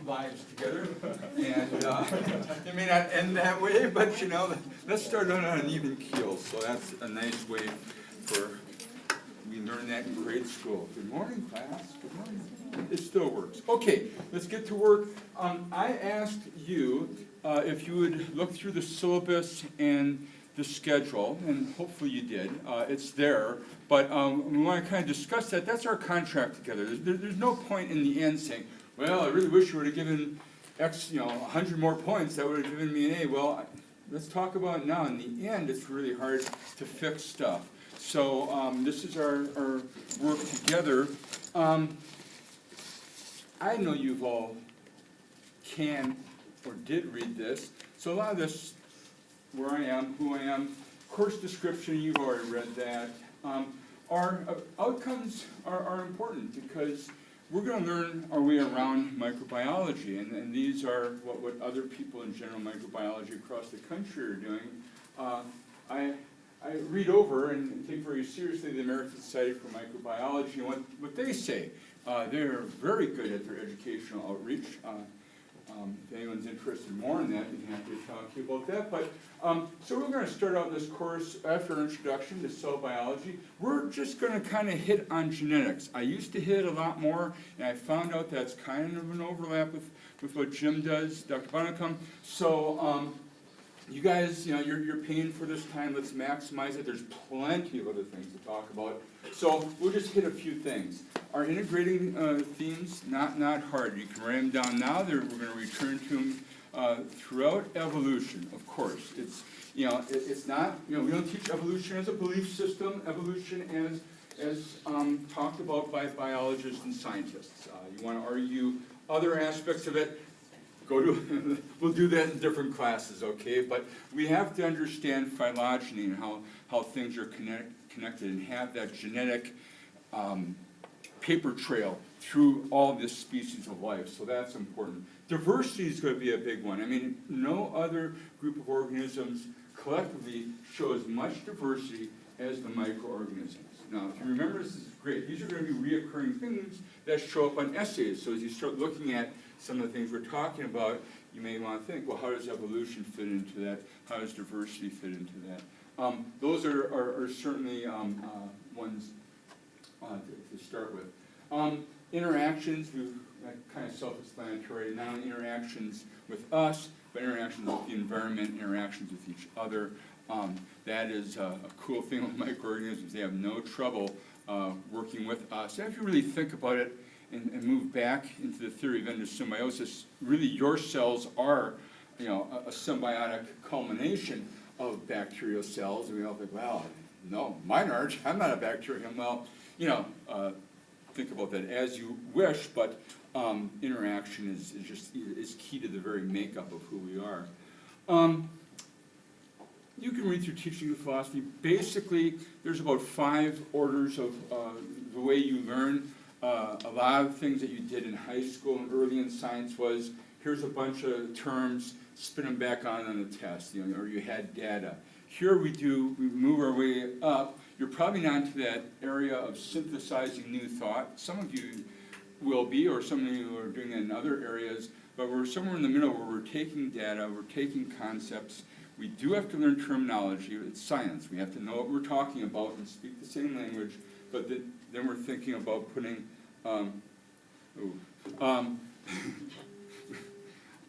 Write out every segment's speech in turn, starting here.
lives together, and it may not end that way, but let's start on an even keel. So that's a nice way for, we learned that in grade school. Good morning, class. Good morning. It still works. Okay, let's get to work. I asked you if you would look through the syllabus and the schedule, and hopefully you did. It's there, but we want to kind of discuss that. That's our contract together. There's no point in the end saying, well, I really wish you would have given X, 100 more points. That would have given me an A. Well, let's talk about it now. In the end, it's really hard to fix stuff. So this is our work together. I know you've all can or did read this. So a lot of this, where I am, who I am, course description, you've already read that. Our outcomes are important because we're going to learn our way around microbiology, and these are what other people in general microbiology across the country are doing. I read over and take very seriously the American Society for Microbiology and what they say. They're very good at their educational outreach. If anyone's interested more in that, I'd be happy to talk to you about that. But so we're going to start out this course after an introduction to cell biology. We're just going to kind of hit on genetics. I used to hit a lot more, and I found out that's kind of an overlap with what Jim does, Dr. Bunnecombe. So you guys, you're paying for this time. Let's maximize it. There's plenty of other things to talk about. So we'll just hit a few things. Our integrating themes, not hard. You can write them down now. We're going to return to them throughout evolution. Of course, it's not. We don't teach evolution as a belief system. Evolution as talked about by biologists and scientists. You want to argue other aspects of it. We'll do that in different classes, okay? But we have to understand phylogeny and how things are connected and have that genetic paper trail through all this species of life. So that's important. Diversity is going to be a big one. I mean, no other group of organisms collectively show as much diversity as the microorganisms. Now, if you remember, this is great. These are going to be reoccurring things that show up on essays. So as you start looking at some of the things we're talking about, you may want to think, well, how does evolution fit into that? How does diversity fit into that? Those are certainly ones to start with. Interactions, kind of self-explanatory, not only interactions with us, but interactions with the environment, interactions with each other. That is a cool thing with microorganisms. They have no trouble working with us. And if you really think about it and move back into the theory of endosymbiosis, really your cells are, a symbiotic culmination of bacterial cells. And we all think, well, no, mine aren't. I'm not a bacterium. Well, think about that as you wish, but interaction is key to the very makeup of who we are. You can read through Teaching of Philosophy. Basically, there's about 5 orders of the way you learn. A lot of things that you did in high school and early in science was, here's a bunch of terms, spin them back on the test, or you had data. Here we move our way up. You're probably not into that area of synthesizing new thought. Some of you will be, or some of you are doing it in other areas, but we're somewhere in the middle where we're taking data, we're taking concepts. We do have to learn terminology. It's science. We have to know what we're talking about and speak the same language, but then we're thinking about putting,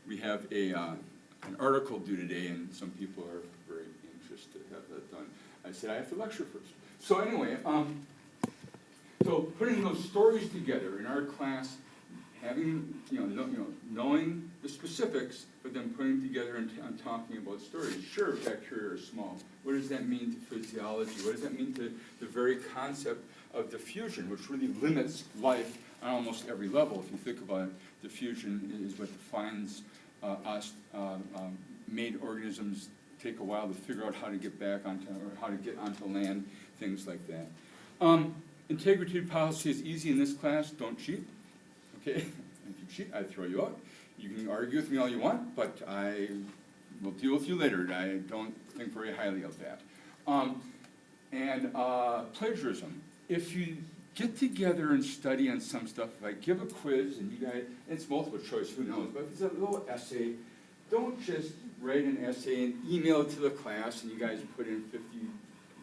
we have an article due today, and some people are very anxious to have that done. I said I have to lecture first. So anyway, so putting those stories together in our class, having, knowing the specifics, but then putting together and talking about stories. Sure, bacteria are small. What does that mean to physiology? What does that mean to the very concept of diffusion, which really limits life on almost every level? If you think about it, diffusion is what defines us. Made organisms take a while to figure out how to get back onto, or how to get onto land, things like that. Integrity policy is easy in this class. Don't cheat. Okay, if you cheat, I throw you out. You can argue with me all you want, but I will deal with you later. I don't think very highly of that. And plagiarism. If you get together and study on some stuff. If I give a quiz and you guys, it's multiple choice, who knows, but if it's a little essay, don't just write an essay and email it to the class and you guys put in 50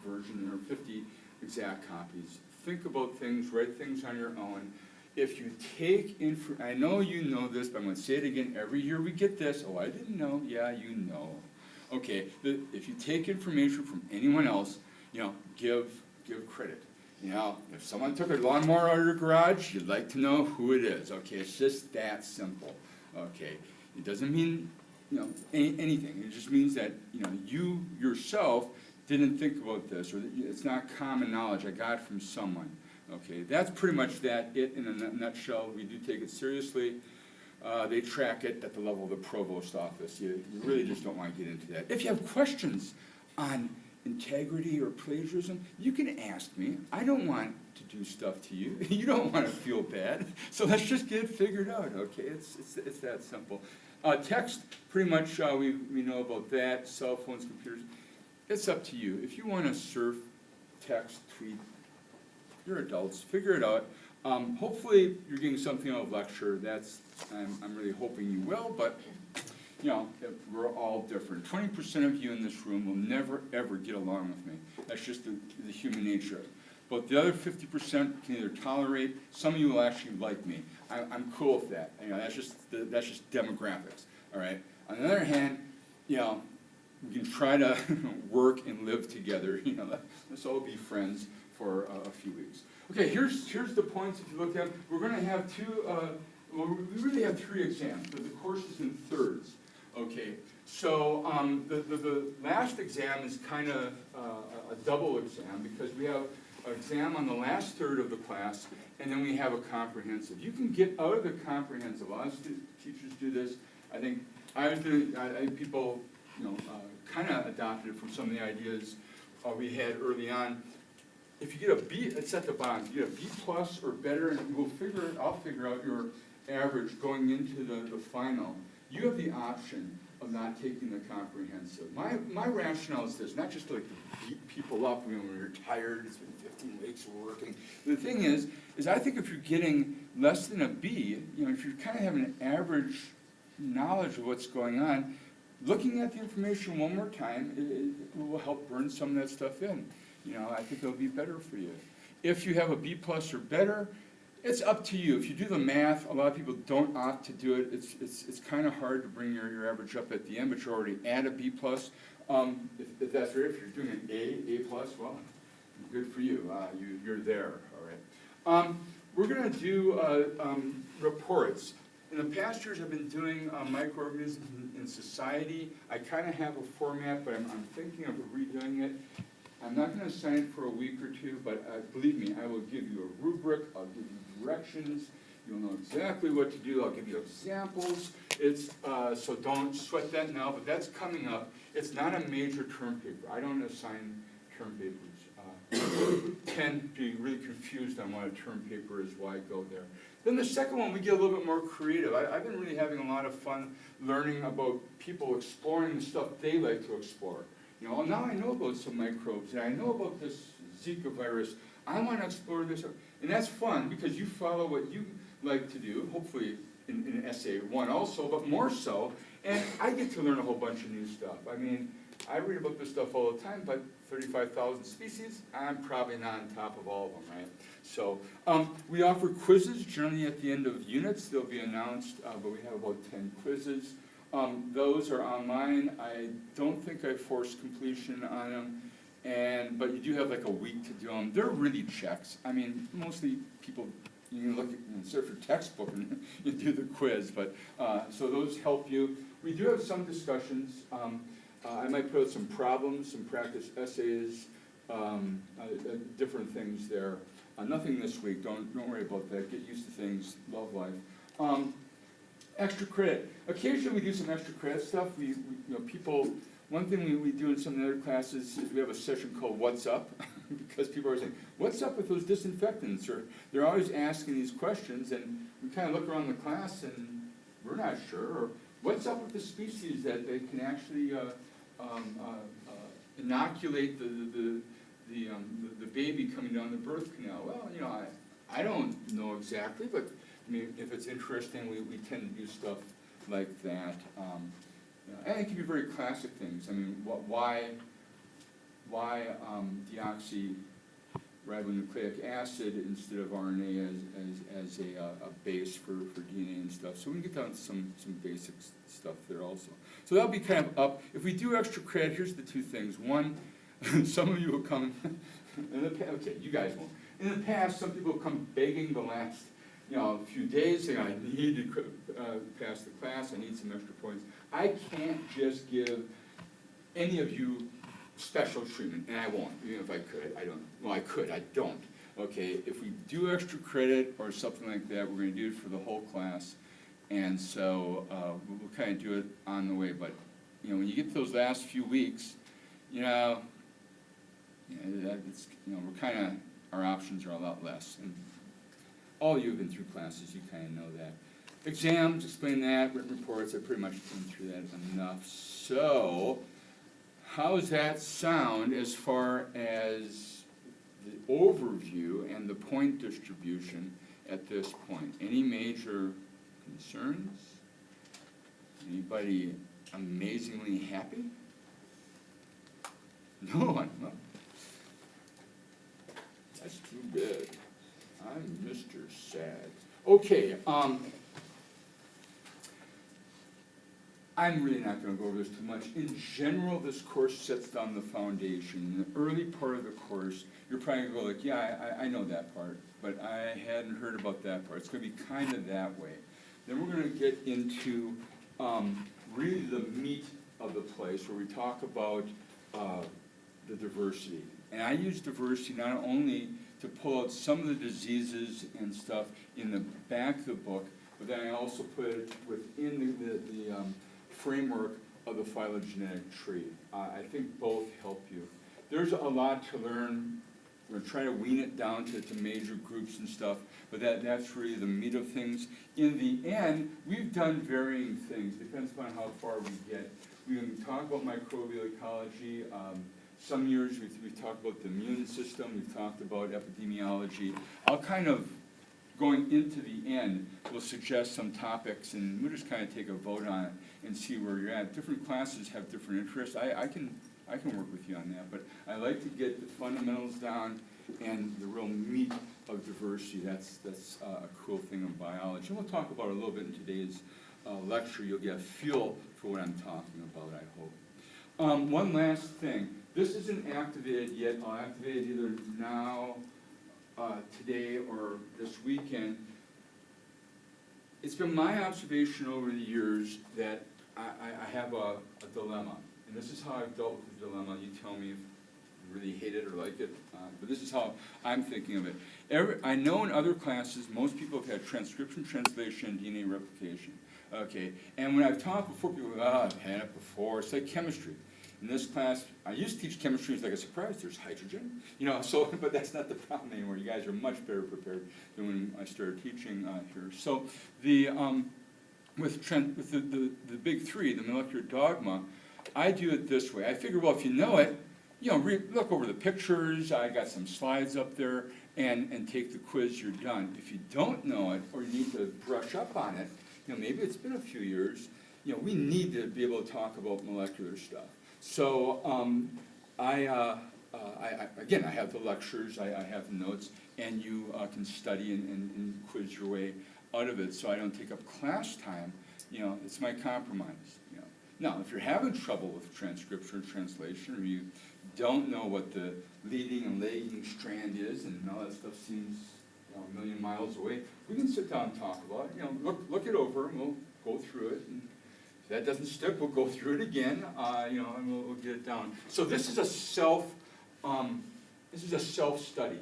version or 50 exact copies. Think about things, write things on your own. If you take I know you know this, but I'm going to say it again. Every year we get this. Oh, I didn't know. Yeah, you know. Okay, if you take information from anyone else, give credit. If someone took a lawnmower out of your garage, you'd like to know who it is. Okay, it's just that simple. Okay, it doesn't mean anything. It just means that you yourself didn't think about this, or it's not common knowledge. I got it from someone. Okay, that's pretty much it in a nutshell. We do take it seriously. They track it at the level of the provost office. You really just don't want to get into that. If you have questions on integrity or plagiarism, you can ask me. I don't want to do stuff to you. You don't want to feel bad. So let's just get it figured out, okay? It's that simple. Text, pretty much we know about that. Cell phones, computers. It's up to you. If you want to surf, text, tweet, you're adults. Figure it out. Hopefully you're getting something out of lecture. I'm really hoping you will, but we're all different. 20% of you in this room will never ever get along with me. That's just the human nature. But the other 50% can either tolerate. Some of you will actually like me. I'm cool with that. That's just demographics. All right. On the other hand, we can try to work and live together. Let's all be friends for a few weeks. Okay, here's the points. If you look at, we're going to have we really have 3 exams, but the course is in thirds. Okay, so the last exam is kind of a double exam because we have an exam on the last third of the class, and then we have a comprehensive. You can get out of the comprehensive. A lot of teachers do this. I think people kind of adopted it from some of the ideas we had early on. If you get a B, it's at the bottom. If you get a B plus or better, and I'll figure out your average going into the final. You have the option of not taking the comprehensive. My rationale is this, not just to beat people up when we're tired, it's been 15 weeks of working. The thing is I think if you're getting less than a B, if you're kind of having an average knowledge of what's going on, looking at the information one more time, it will help burn some of that stuff in. I think it'll be better for you. If you have a B plus or better, it's up to you. If you do the math, a lot of people don't opt to do it. It's kind of hard to bring your average up at the end, but you're already at a B plus. If that's right, if you're doing an A plus, well, good for you. You're there, all right. We're going to do reports. In the past years, I've been doing microorganisms in society. I kind of have a format, but I'm thinking of redoing it. I'm not going to assign it for a week or two, but believe me, I will give you a rubric, I'll give you directions, you'll know exactly what to do, I'll give you examples. So don't sweat that now, but that's coming up. It's not a major term paper. I don't assign term papers. Tend to be really confused on what a term paper is, why go there. Then the second one, we get a little bit more creative. I've been really having a lot of fun learning about people exploring the stuff they like to explore. Now I know about some microbes, and I know about this Zika virus. I want to explore this. And that's fun, because you follow what you like to do, hopefully in essay 1 also, but more so. And I get to learn a whole bunch of new stuff. I mean, I read about this stuff all the time, but 35,000 species, I'm probably not on top of all of them, right? So we offer quizzes, generally at the end of units. They'll be announced, but we have about 10 quizzes. Those are online. I don't think I force completion on them, but you do have like a week to do them. They're really checks. I mean, mostly people, you can look at surf your textbook and you do the quiz, but so those help you. We do have some discussions. I might put out some problems, some practice essays, different things there. Nothing this week. Don't worry about that. Get used to things. Love life. Extra credit. Occasionally we do some extra credit stuff. People. One thing we do in some of the other classes is we have a session called "What's Up," because people are saying, "What's up with those disinfectants?" Or they're always asking these questions, and we kind of look around the class and we're not sure. Or what's up with the species that they can actually inoculate the baby coming down the birth canal? Well, I don't know exactly, but I mean, if it's interesting, we tend to do stuff like that. You know, and it can be very classic things. I mean, why deoxyribonucleic acid instead of RNA as a base for DNA and stuff. So we can get down to some basic stuff there also. So that'll be kind of up. If we do extra credit, here's the two things. One, some of you will come, okay, you guys won't. In the past, some people come begging the last few days, saying, I need to pass the class, I need some extra points. I can't just give any of you special treatment, and I won't, even if I could. I don't. Well, I could, I don't. Okay, if we do extra credit or something like that, we're going to do it for the whole class, and so we'll kind of do it on the way. But when you get to those last few weeks, we're kind of, our options are a lot less. And all you have been through classes, you kind of know that. Exams, explain that. Written reports, I pretty much been through that enough. So, how does that sound as far as the overview and the point distribution at this point? Any major concerns? Anybody amazingly happy? No one. Well, that's too bad. I'm Mr. Sad. Okay, I'm really not going to go over this too much. In general, this course sets down the foundation. In the early part of the course, you're probably going to go like, yeah, I know that part, but I hadn't heard about that part. It's going to be kind of that way. Then we're going to get into really the meat of the place, where we talk about the diversity. And I use diversity not only to pull out some of the diseases and stuff in the back of the book, but then I also put it within the framework of the phylogenetic tree. I think both help you. There's a lot to learn. We're going to try to wean it down to major groups and stuff, but that's really the meat of things. In the end, we've done varying things. Depends upon how far we get. We can talk about microbial ecology. Some years we've talked about the immune system, we've talked about epidemiology. I'll kind of, going into the end, we'll suggest some topics, and we'll just kind of take a vote on it and see where you're at. Different classes have different interests. I can work with you on that, but I like to get the fundamentals down and the real meat of diversity. That's a cool thing of biology. And we'll talk about it a little bit in today's lecture. You'll get a feel for what I'm talking about, I hope. One last thing. This isn't activated yet. I'll activate it either now, today, or this weekend. It's been my observation over the years that I have a dilemma. And this is how I've dealt with the dilemma. You tell me if you really hate it or like it. But this is how I'm thinking of it. I know in other classes, most people have had transcription, translation, and DNA replication. Okay, and when I've taught before, people go, I've had it before. It's like chemistry. In this class, I used to teach chemistry. It's like a surprise. There's hydrogen, so. But that's not the problem anymore. You guys are much better prepared than when I started teaching here. So with the big three, the molecular dogma, I do it this way. I figure, well, if you know it, look over the pictures. I got some slides up there, and take the quiz. You're done. If you don't know it, or you need to brush up on it, maybe it's been a few years. We need to be able to talk about molecular stuff. So again, I have the lectures, I have the notes, and you can study and quiz your way out of it, so I don't take up class time. It's my compromise. Now, if you're having trouble with transcription or translation, or you don't know what the leading and lagging strand is, and all that stuff seems a million miles away, we can sit down and talk about it. Look it over, and we'll go through it. And if that doesn't stick, we'll go through it again, and we'll get it down. So this is a self-study.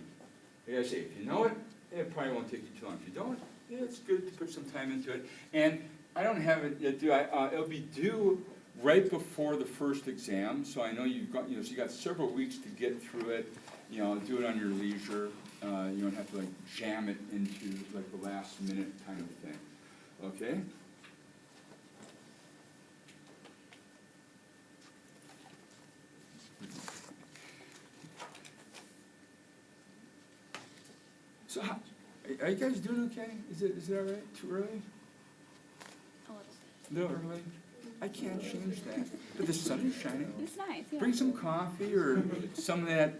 Like I say, if you know it, it probably won't take you too long. If you don't, it's good to put some time into it. And I don't have it yet due. It'll be due right before the first exam, so I know you've got, so you got several weeks to get through it. Do it on your leisure. You don't have to jam it into the last minute kind of thing. Okay. So Are you guys doing okay? Is it all right? Too early? A little bit. A little early? I can't change that. But the sun is shining. It's nice, yeah. Bring some coffee or some of that.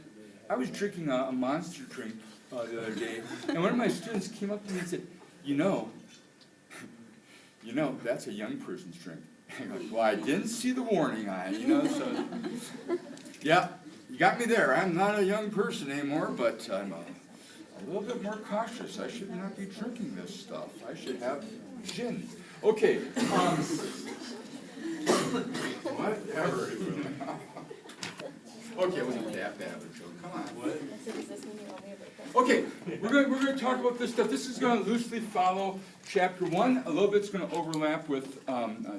I was drinking a Monster drink the other day, and one of my students came up to me and said, you know, that's a young person's drink. And I go, well, I didn't see the warning on it, so. Yeah, you got me there. I'm not a young person anymore, but I'm a little bit more cautious. I should not be drinking this stuff. I should have gin. Okay. Whatever. Okay, it wasn't that bad of a joke. Come on. What? Okay, we're going to talk about this stuff. This is going to loosely follow chapter 1. A little bit's going to overlap with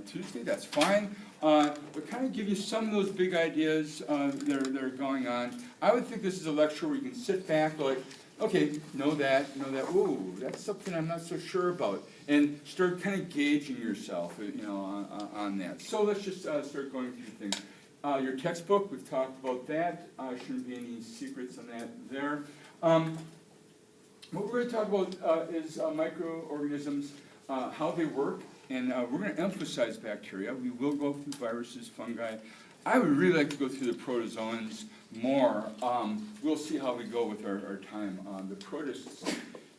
Tuesday. That's fine. But kind of give you some of those big ideas that are going on. I would think this is a lecture where you can sit back, like, okay, know that. Ooh, that's something I'm not so sure about, and start kind of gauging yourself, on that. So let's just start going through things. Your textbook, we've talked about that. Shouldn't be any secrets on that there. What we're going to talk about is microorganisms, how they work, and we're going to emphasize bacteria. We will go through viruses, fungi. I would really like to go through the protozoans more. We'll see how we go with our time on the protists.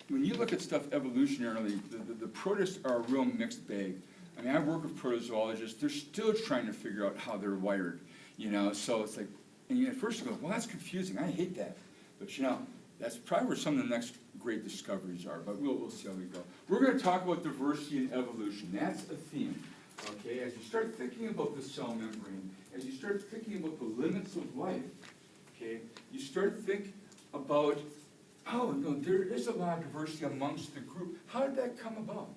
When you look at stuff evolutionarily, the protists are a real mixed bag. I mean, I work with protozoologists. They're still trying to figure out how they're wired, so it's like, and at first you go, well, that's confusing. I hate that. But, that's probably where some of the next great discoveries are, but we'll see how we go. We're going to talk about diversity and evolution. That's a theme, okay? As you start thinking about the cell membrane, as you start thinking about the limits of life, okay, you start to think about, there is a lot of diversity amongst the group. How did that come about?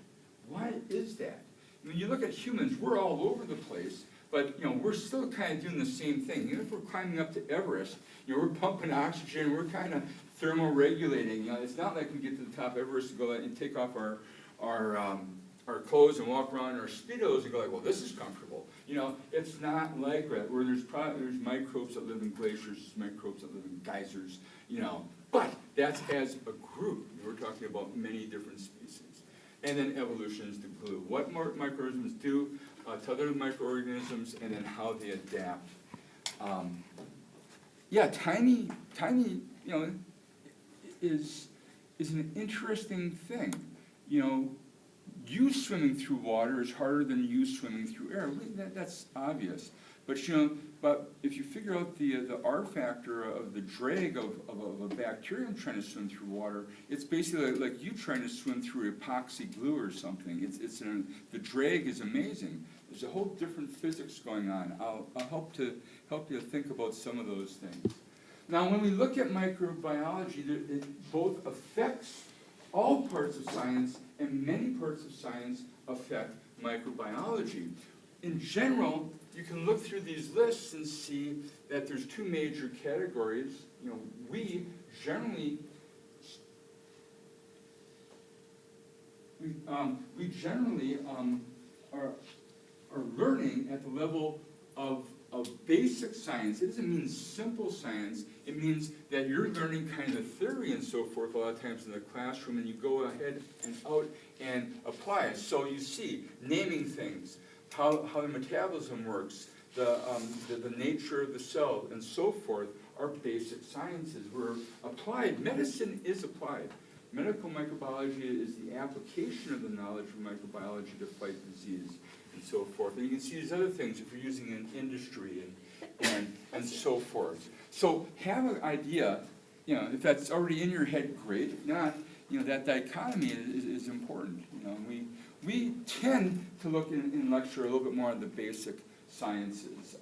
Why is that? When you look at humans, we're all over the place, but we're still kind of doing the same thing. Even if we're climbing up to Everest, we're pumping oxygen, we're kind of thermoregulating. It's not like we get to the top of Everest and go and take off our clothes and walk around in our Speedos and go like, well, this is comfortable. It's not like that. Where there's microbes that live in glaciers, there's microbes that live in geysers. But that's as a group. We're talking about many different species. And then evolution is the glue. What microorganisms do to other microorganisms, and then how they adapt. Tiny, is an interesting thing. You swimming through water is harder than you swimming through air. That's obvious. But if you figure out the R factor of the drag of a bacterium trying to swim through water, it's basically like you trying to swim through epoxy glue or something. The drag is amazing. There's a whole different physics going on. I'll help you think about some of those things. Now, when we look at microbiology, it both affects all parts of science, and many parts of science affect microbiology. In general, you can look through these lists and see that there's two major categories. We generally are learning at the level of basic science. It doesn't mean simple science. It means that you're learning kind of the theory and so forth a lot of times in the classroom, and you go ahead and out and apply it. So you see naming things, how the metabolism works, the nature of the cell, and so forth are basic sciences. We're applied. Medicine is applied. Medical microbiology is the application of the knowledge of microbiology to fight disease and so forth. And you can see these other things if you're using it in industry and so forth. So have an idea, if that's already in your head, great. If not, that dichotomy is important. We tend to look in lecture a little bit more on the basic sciences.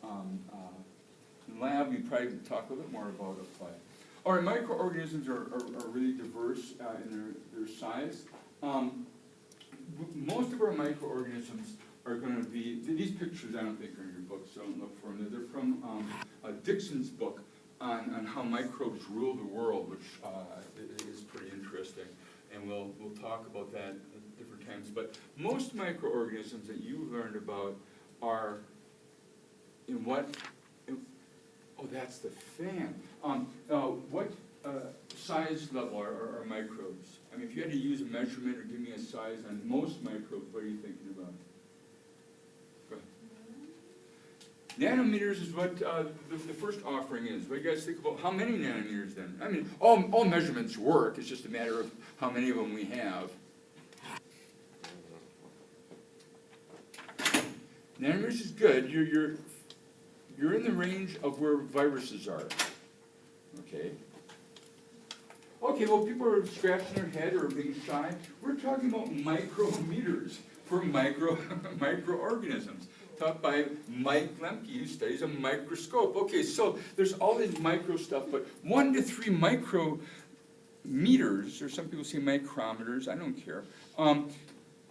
In lab, we probably talk a little bit more about apply. All right, microorganisms are really diverse in their size. Most of our microorganisms are going to be, these pictures I don't think are in your book, so don't look for them. They're from Dixon's book on how microbes rule the world, which is pretty interesting. And we'll talk about that at different times. But most microorganisms that you've learned about are in what, oh, that's the fan. size level are microbes? I mean, if you had to use a measurement or give me a size on most microbes, what are you thinking about? Go ahead. Nanometers is what the first offering is. What do you guys think about how many nanometers then? I mean, all measurements work. It's just a matter of how many of them we have. Nanometers is good. You're in the range of where viruses are. Okay. Okay, well, people are scratching their head or being shy. We're talking about micrometers for microorganisms, taught by Mike Lemke, who studies a microscope. Okay, so there's all this micro stuff, but 1 to 3 micrometers, or some people say micrometers, I don't care.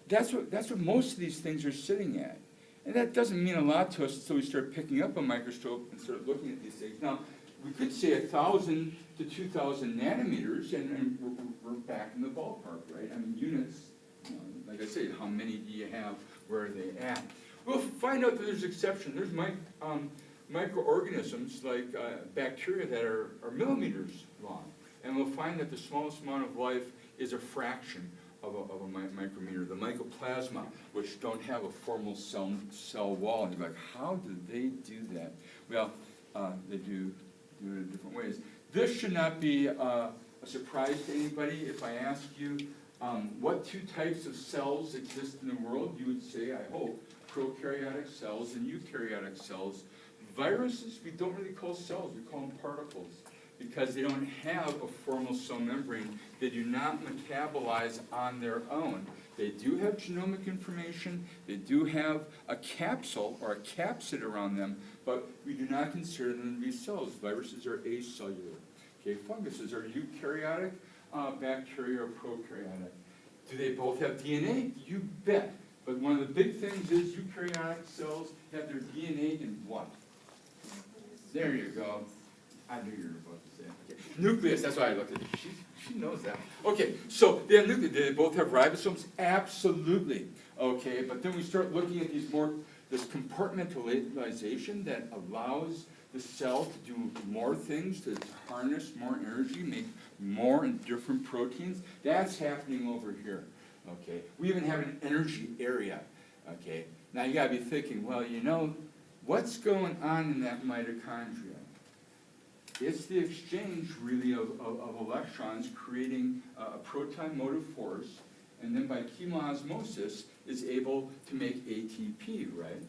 That's what most of these things are sitting at. And that doesn't mean a lot to us until we start picking up a microscope and start looking at these things. Now, we could say 1,000 to 2,000 nanometers, and we're back in the ballpark, right? I mean, units, like I say, how many do you have? Where are they at? We'll find out that there's exception. There's microorganisms like bacteria that are millimeters long. And we'll find that the smallest amount of life is a fraction of a micrometer. The mycoplasma, which don't have a formal cell wall. And you're like, how do they do that? Well, they do it in different ways. This should not be a surprise to anybody. If I ask you what 2 types of cells exist in the world, you would say, I hope, prokaryotic cells and eukaryotic cells. Viruses, we don't really call cells, we call them particles, because they don't have a formal cell membrane. They do not metabolize on their own. They do have genomic information, they do have a capsule or a capsid around them, but we do not consider them to be cells. Viruses are acellular. Okay, funguses are eukaryotic, bacteria are prokaryotic. Do they both have DNA? You bet. But one of the big things is eukaryotic cells have their DNA in what? There you go. I knew you were about to say it. Okay. Nucleus, that's why I looked at it. She knows that. Okay, so they have nucleus. Do they both have ribosomes? Absolutely. Okay, but then we start looking at this compartmentalization that allows the cell to do more things, to harness more energy, make more and different proteins. That's happening over here. Okay, we even have an energy area. Okay, now you gotta be thinking, well, what's going on in that mitochondria? It's the exchange, really, of electrons creating a proton motive force, and then by chemoosmosis is able to make ATP, right?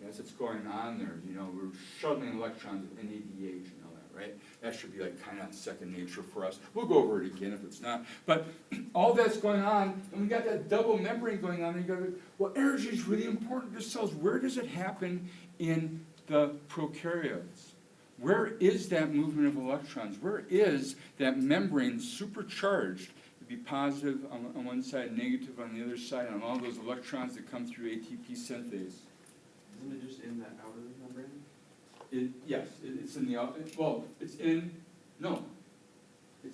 Yes, it's going on there. We're shuttling electrons with NADH and all that, right? That should be like kind of second nature for us. We'll go over it again if it's not. But all that's going on, and we got that double membrane going on, and you go, well, energy is really important to cells. Where does it happen in the prokaryotes? Where is that movement of electrons? Where is that membrane supercharged to be positive on one side, negative on the other side, on all those electrons that come through ATP synthase? Isn't it just in that outer membrane? Yes, it's in the it's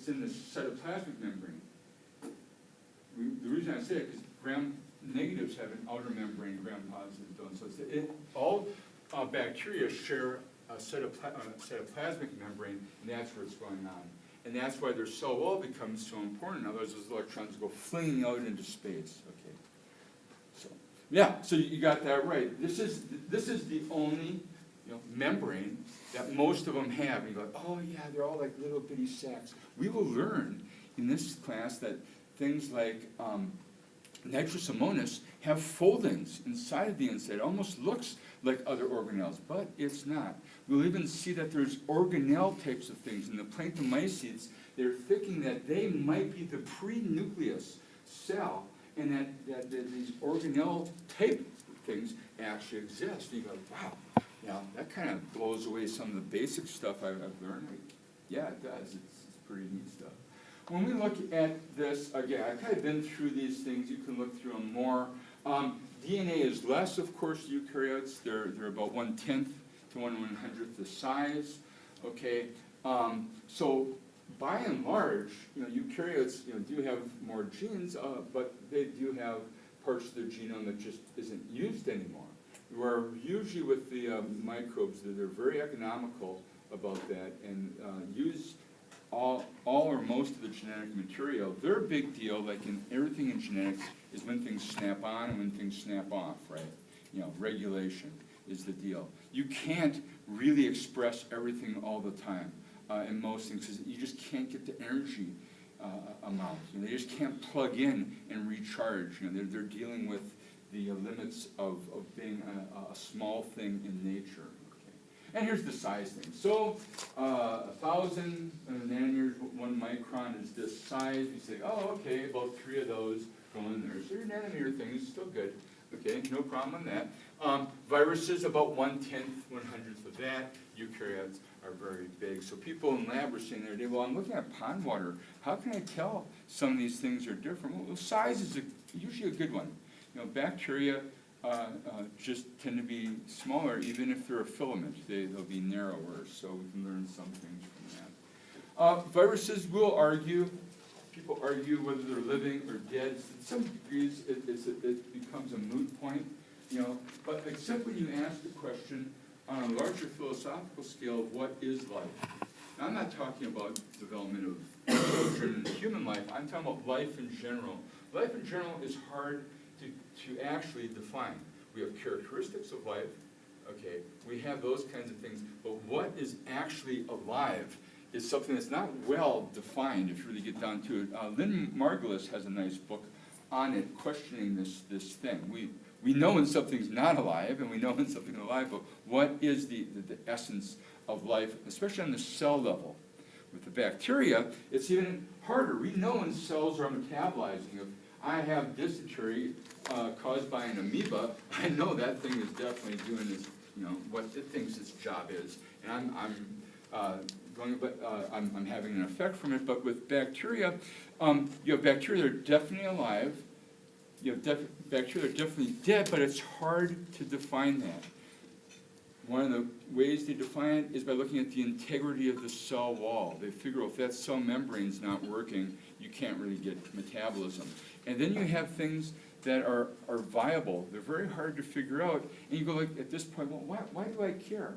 in the cytoplasmic membrane. The reason I say it is because gram negatives have an outer membrane, gram positives don't. So all bacteria share a cytoplasmic membrane, and that's where it's going on. And that's why their cell wall becomes so important. Otherwise, those electrons go flinging out into space. Okay. So yeah, so you got that right. This is the only membrane that most of them have. And you go, oh yeah, they're all like little bitty sacs. We will learn in this class that things like nitrous ammonius have foldings inside of the inside. It almost looks like other organelles, but it's not. We'll even see that there's organelle types of things. In the planktomycetes, they're thinking that they might be the pre-nucleus cell, and that these organelle type things actually exist. And you go, wow, that kind of blows away some of the basic stuff I've learned. Yeah, it does. It's pretty neat stuff. When we look at this, again, I've kind of been through these things. You can look through them more. DNA is less, of course, eukaryotes. They're about 1/10 to 1/100th the size. Okay, so by and large, eukaryotes do have more genes, but they do have parts of their genome that just isn't used anymore. Where usually with the microbes, they're very economical about that and use all or most of the genetic material, their big deal, like in everything in genetics, is when things snap on and when things snap off, right? You know, regulation is the deal. You can't really express everything all the time in most things, because you just can't get the energy amount. You know, they just can't plug in and recharge. You know, they're dealing with the limits of being a small thing in nature. Okay. And here's the size thing. So 1,000 nanometers, 1 micron is this size. You say, oh, okay, about 3 of those go in there. So your nanometer thing is still good. Okay, no problem on that. Viruses, about 1/10, 1/100th of that. Eukaryotes are very big. So people in lab were saying the other day, well, I'm looking at pond water. How can I tell some of these things are different? Well, size is usually a good one. You know, bacteria just tend to be smaller, even if they're a filament. They'll be narrower, so we can learn some things from that. Viruses will argue. People argue whether they're living or dead. To some degrees, it becomes a moot point, you know. But except when you ask the question on a larger philosophical scale of what is life. Now, I'm not talking about development of children and human life. I'm talking about life in general. Life in general is hard to actually define. We have characteristics of life, okay? We have those kinds of things. But what is actually alive is something that's not well defined, if you really get down to it. Lynn Margulis has a nice book on it, questioning this thing. We know when something's not alive, and we know when something's alive, but what is the essence of life, especially on the cell level? With the bacteria, it's even harder. We know when cells are metabolizing. If I have dysentery caused by an amoeba, I know that thing is definitely doing this, you know, what it thinks its job is. And I'm having an effect from it. But with bacteria, you have bacteria that are definitely alive. You have bacteria that are definitely dead, but it's hard to define that. One of the ways they define it is by looking at the integrity of the cell wall. They figure if that cell membrane's not working, you can't really get metabolism. And then you have things that are viable. They're very hard to figure out. And you go like, at this point, well, why do I care?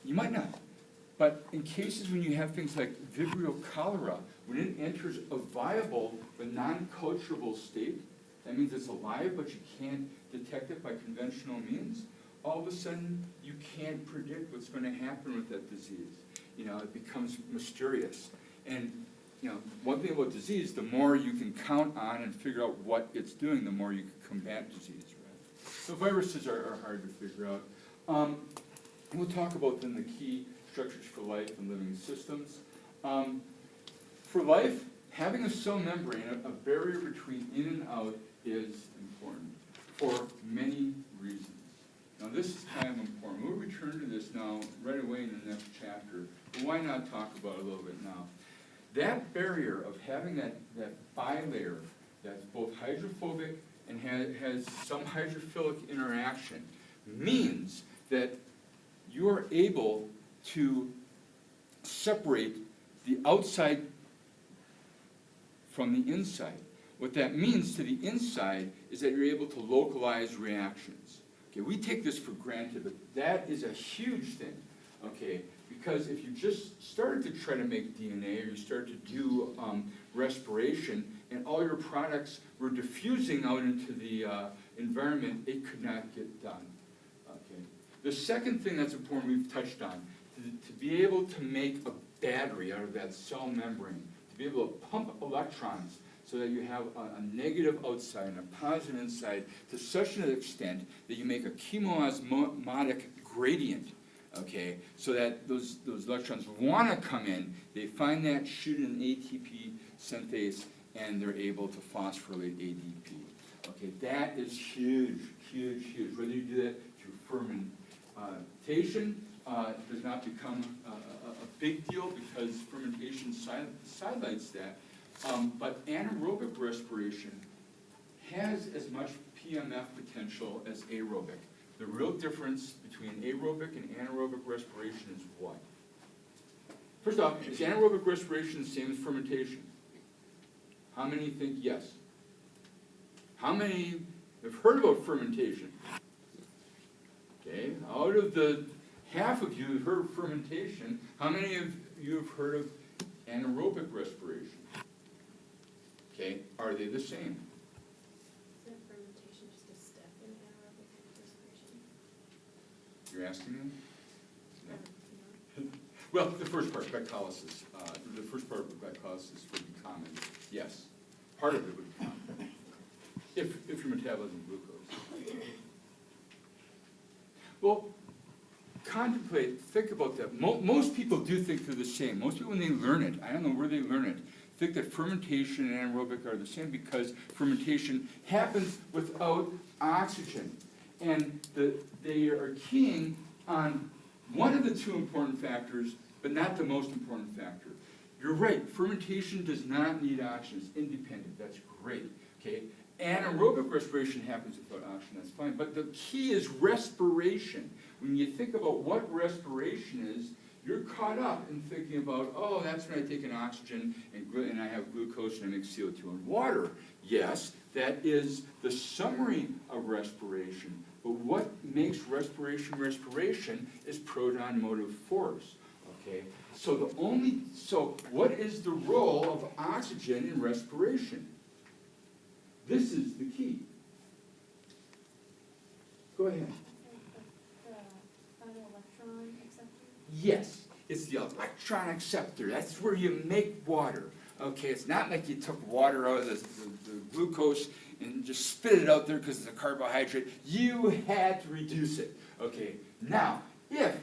You might not. But in cases when you have things like Vibrio cholera, when it enters a viable but non-culturable state, that means it's alive but you can't detect it by conventional means, all of a sudden you can't predict what's going to happen with that disease. You know, it becomes mysterious. And you know, one thing about disease, the more you can count on and figure out what it's doing, the more you can combat disease, right? So viruses are hard to figure out. We'll talk about then the key structures for life and living systems. For life, having a cell membrane, a barrier between in and out, is important for many reasons. Now this is kind of important. We'll return to this now right away in the next chapter, but why not talk about it a little bit now? That barrier of having that bilayer that's both hydrophobic and has some hydrophilic interaction means that you are able to separate the outside from the inside. What that means to the inside is that you're able to localize reactions. Okay, we take this for granted, but that is a huge thing, okay? Because if you just started to try to make DNA, or you started to do respiration, and all your products were diffusing out into the environment, it could not get done, okay? The second thing that's important we've touched on, to be able to make a battery out of that cell membrane, to be able to pump electrons so that you have a negative outside and a positive inside to such an extent that you make a chemoosmotic gradient, okay, so that those electrons want to come in, they find that, shoot an ATP synthase, and they're able to phosphorylate ADP. Okay, that is huge, huge, huge. Whether you do that through fermentation, does not become a big deal because fermentation sidelights that. But anaerobic respiration has as much PMF potential as aerobic. The real difference between aerobic and anaerobic respiration is what? First off, is anaerobic respiration the same as fermentation? How many think yes? How many have heard about fermentation? Okay, out of the half of you who've heard of fermentation, how many of you have heard of anaerobic respiration. Okay, are they the same? Isn't fermentation just a step in anaerobic respiration? You're asking me? Or, no? Well, the first part, glycolysis, the first part of glycolysis would be common, yes. Part of it would be common, if you're metabolizing glucose. Well, contemplate, think about that. Most people do think they're the same. Most people, when they learn it, I don't know where they learn it, think that fermentation and anaerobic are the same because fermentation happens without oxygen. And they are keying on one of the two important factors, but not the most important factor. You're right, fermentation does not need oxygen, it's independent, that's great, okay? Anaerobic respiration happens without oxygen, that's fine, but the key is respiration. When you think about what respiration is, you're caught up in thinking about, oh, that's when I take an oxygen and I have glucose and I make CO2 and water. Yes, that is the summary of respiration, but what makes respiration is proton motive force. Okay, so what is the role of oxygen in respiration? This is the key. Go ahead. The final electron acceptor? Yes, it's the electron acceptor. That's where you make water. Okay, it's not like you took water out of the glucose and just spit it out there because it's a carbohydrate. You had to reduce it. Okay, now, if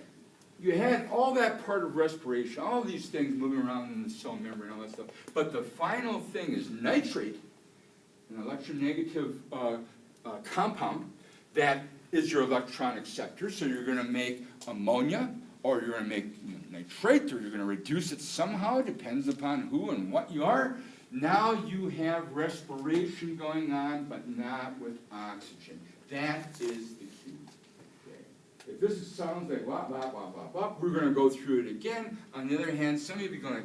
you had all that part of respiration, all these things moving around in the cell membrane, all that stuff, but the final thing is nitrate, an electronegative compound that is your electron acceptor. So you're going to make ammonia, or you're going to make nitrate, or you're going to reduce it somehow, depends upon who and what you are. Now you have respiration going on, but not with oxygen. That is the key. Okay. If this sounds like blah, blah, blah, blah, blah, we're going to go through it again. On the other hand, some of you will be going,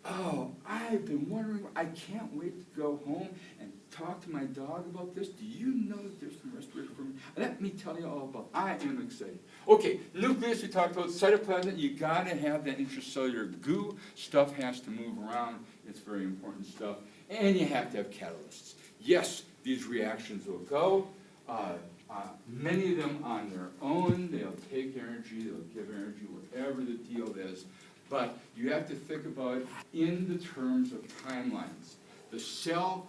oh, I've been wondering, I can't wait to go home and talk to my dog about this. Do you know that there's some respiration for me? Let me tell you all about it. I am excited. Okay, nucleus we talked about, cytoplasm, you gotta have that intracellular goo. Stuff has to move around. It's very important stuff. And you have to have catalysts. Yes, these reactions will go. Many of them on their own, they'll take energy, they'll give energy, whatever the deal is. But you have to think about it in the terms of timelines. The cell,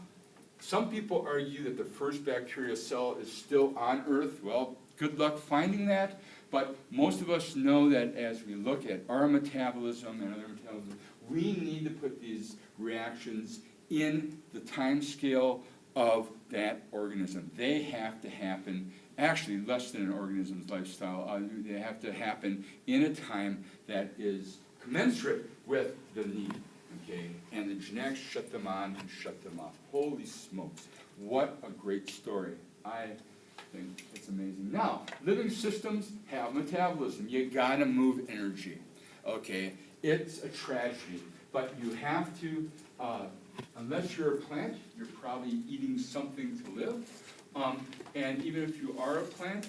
some people argue that the first bacterial cell is still on Earth. Well, good luck finding that. But most of us know that as we look at our metabolism and other metabolism, we need to put these reactions in the time scale of that organism. They have to happen, actually less than an organism's lifestyle. They have to happen in a time that is commensurate with the need, okay? And the genetics shut them on and shut them off. Holy smokes, what a great story. I think it's amazing. Now, living systems have metabolism. You gotta move energy, okay? It's a tragedy, but you have to, unless you're a plant, you're probably eating something to live. And even if you are a plant,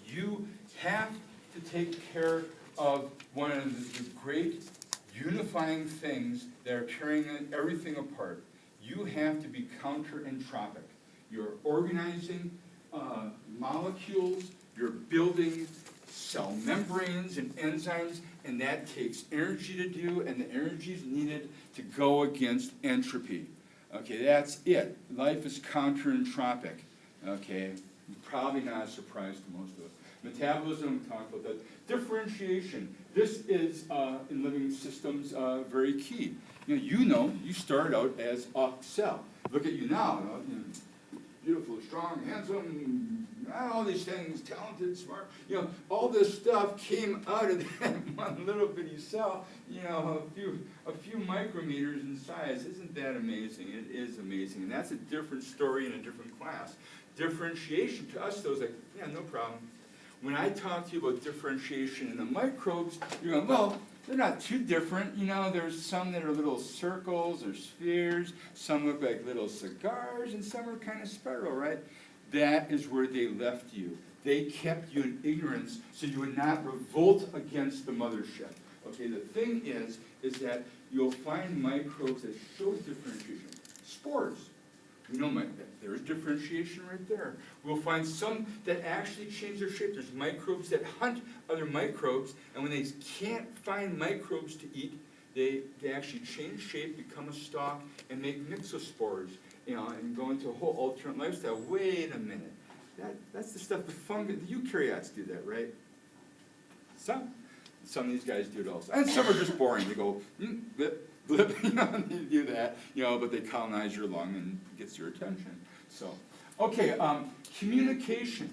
you have to take care of one of the great unifying things that are tearing everything apart. You have to be counter-entropic. You're organizing molecules, you're building cell membranes and enzymes, and that takes energy to do, and the energy is needed to go against entropy. Okay, that's it. Life is counter-entropic. Okay, probably not a surprise to most of us. Metabolism, we talked about that. Differentiation. This is, in living systems, very key. You know, you started out as a cell. Look at you now. Beautiful, strong, handsome, all these things, talented, smart. All this stuff came out of that one little bitty cell. A few micrometers in size. Isn't that amazing? It is amazing, and that's a different story in a different class. Differentiation to us, though, is like, yeah, no problem. When I talk to you about differentiation in the microbes, you're going, well, they're not too different. There's some that are little circles or spheres, some look like little cigars, and some are kind of spiral, right? That is where they left you. They kept you in ignorance so you would not revolt against the mothership. Okay, the thing is that you'll find microbes that show differentiation. Spores. We know there's differentiation right there. We'll find some that actually change their shape. There's microbes that hunt other microbes, and when they can't find microbes to eat, they actually change shape, become a stalk, and make myxospores, and go into a whole alternate lifestyle. Wait a minute. That's the stuff the fungi, the eukaryotes do that, right? Some of these guys do it also. And some are just boring. They go, blip, blip, they do that, but they colonize your lung and gets your attention. So, okay, communication.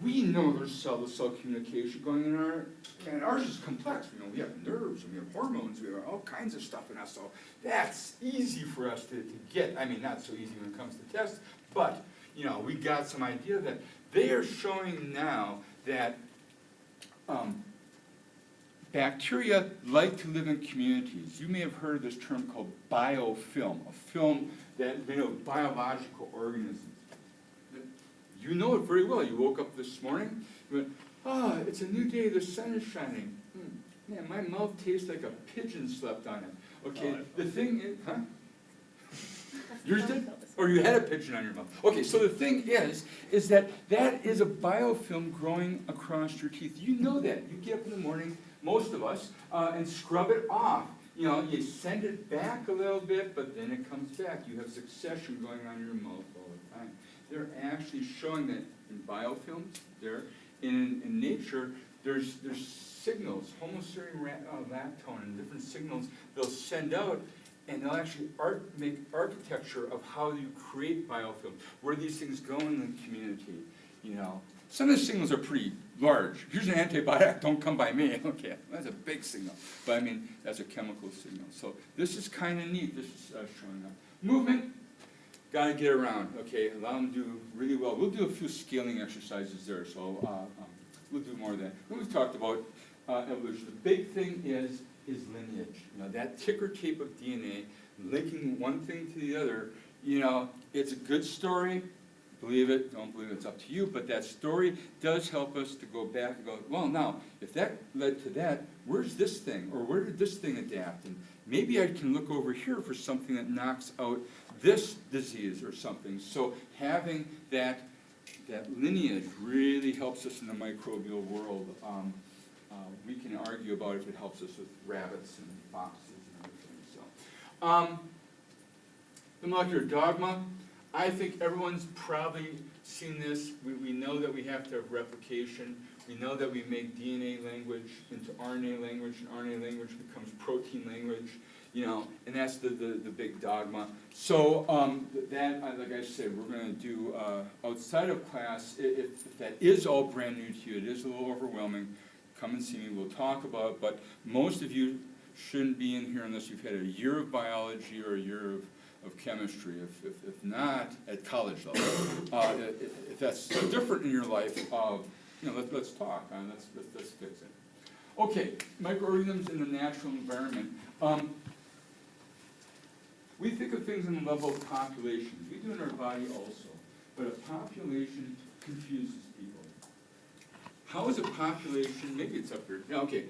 We know there's cell-to-cell communication going in and ours is complex. We have nerves, and we have hormones, we have all kinds of stuff in us, so that's easy for us to get. I mean, not so easy when it comes to tests, but, we got some idea that they are showing now that bacteria like to live in communities. You may have heard of this term called biofilm, a film that made of biological organisms. You know it very well. You woke up this morning, you went, it's a new day, the sun is shining. Man, my mouth tastes like a pigeon slept on it. Okay, the thing is, huh? Yours did? Or you had a pigeon on your mouth. Okay, so the thing is that is a biofilm growing across your teeth. You know that. You get up in the morning, most of us, and scrub it off. You send it back a little bit, but then it comes back. You have succession going on in your mouth all the time. They're actually showing that in biofilms, in nature, there's signals, homoserine lactone and different signals they'll send out, and they'll actually make architecture of how you create biofilms, where these things go in the community. Some of the signals are pretty large. Here's an antibiotic, don't come by me. Okay, that's a big signal. But I mean, that's a chemical signal. So this is kind of neat. This is showing up. Movement. Got to get around, okay? Allow them to do really well. We'll do a few scaling exercises there, so we'll do more of that. When we've talked about evolution, the big thing is lineage. That ticker tape of DNA, linking one thing to the other, it's a good story. Believe it, don't believe it, it's up to you, but that story does help us to go back and go, well, now, if that led to that, where's this thing? Or where did this thing adapt? And maybe I can look over here for something that knocks out this disease or something. So having that lineage really helps us in the microbial world. We can argue about if it helps us with rabbits and foxes and everything. So, the molecular dogma. I think everyone's probably seen this. We know that we have to have replication. We know that we make DNA language into RNA language, and RNA language becomes protein language, and that's the big dogma. So that, like I said, we're going to do outside of class. If that is all brand new to you, it is a little overwhelming, come and see me. We'll talk about it, but most of you shouldn't be in here unless you've had a year of biology or a year of chemistry, if not at college level. If that's different in your life, let's talk, let's fix it. Okay, microorganisms in the natural environment. We think of things on the level of populations. We do in our body also, but a population confuses people. How is a population, maybe it's up here, yeah, okay.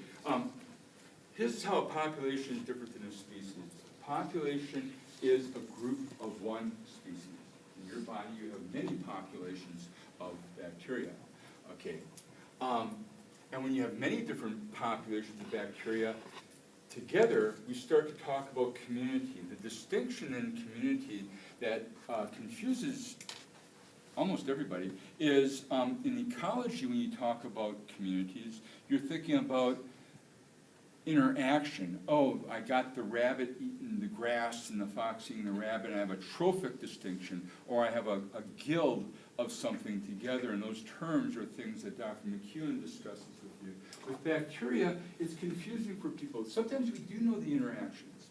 Here's how a population is different than a species. A population is a group of one species. In your body, you have many populations of bacteria. Okay, and when you have many different populations of bacteria together, we start to talk about community. The distinction in community that confuses almost everybody is in ecology. When you talk about communities, you're thinking about interaction. Oh, I got the rabbit eating the grass and the fox eating the rabbit, and I have a trophic distinction, or I have a guild of something together, and those terms are things that Dr. McEwen discusses with you. With bacteria, it's confusing for people. Sometimes we do know the interactions.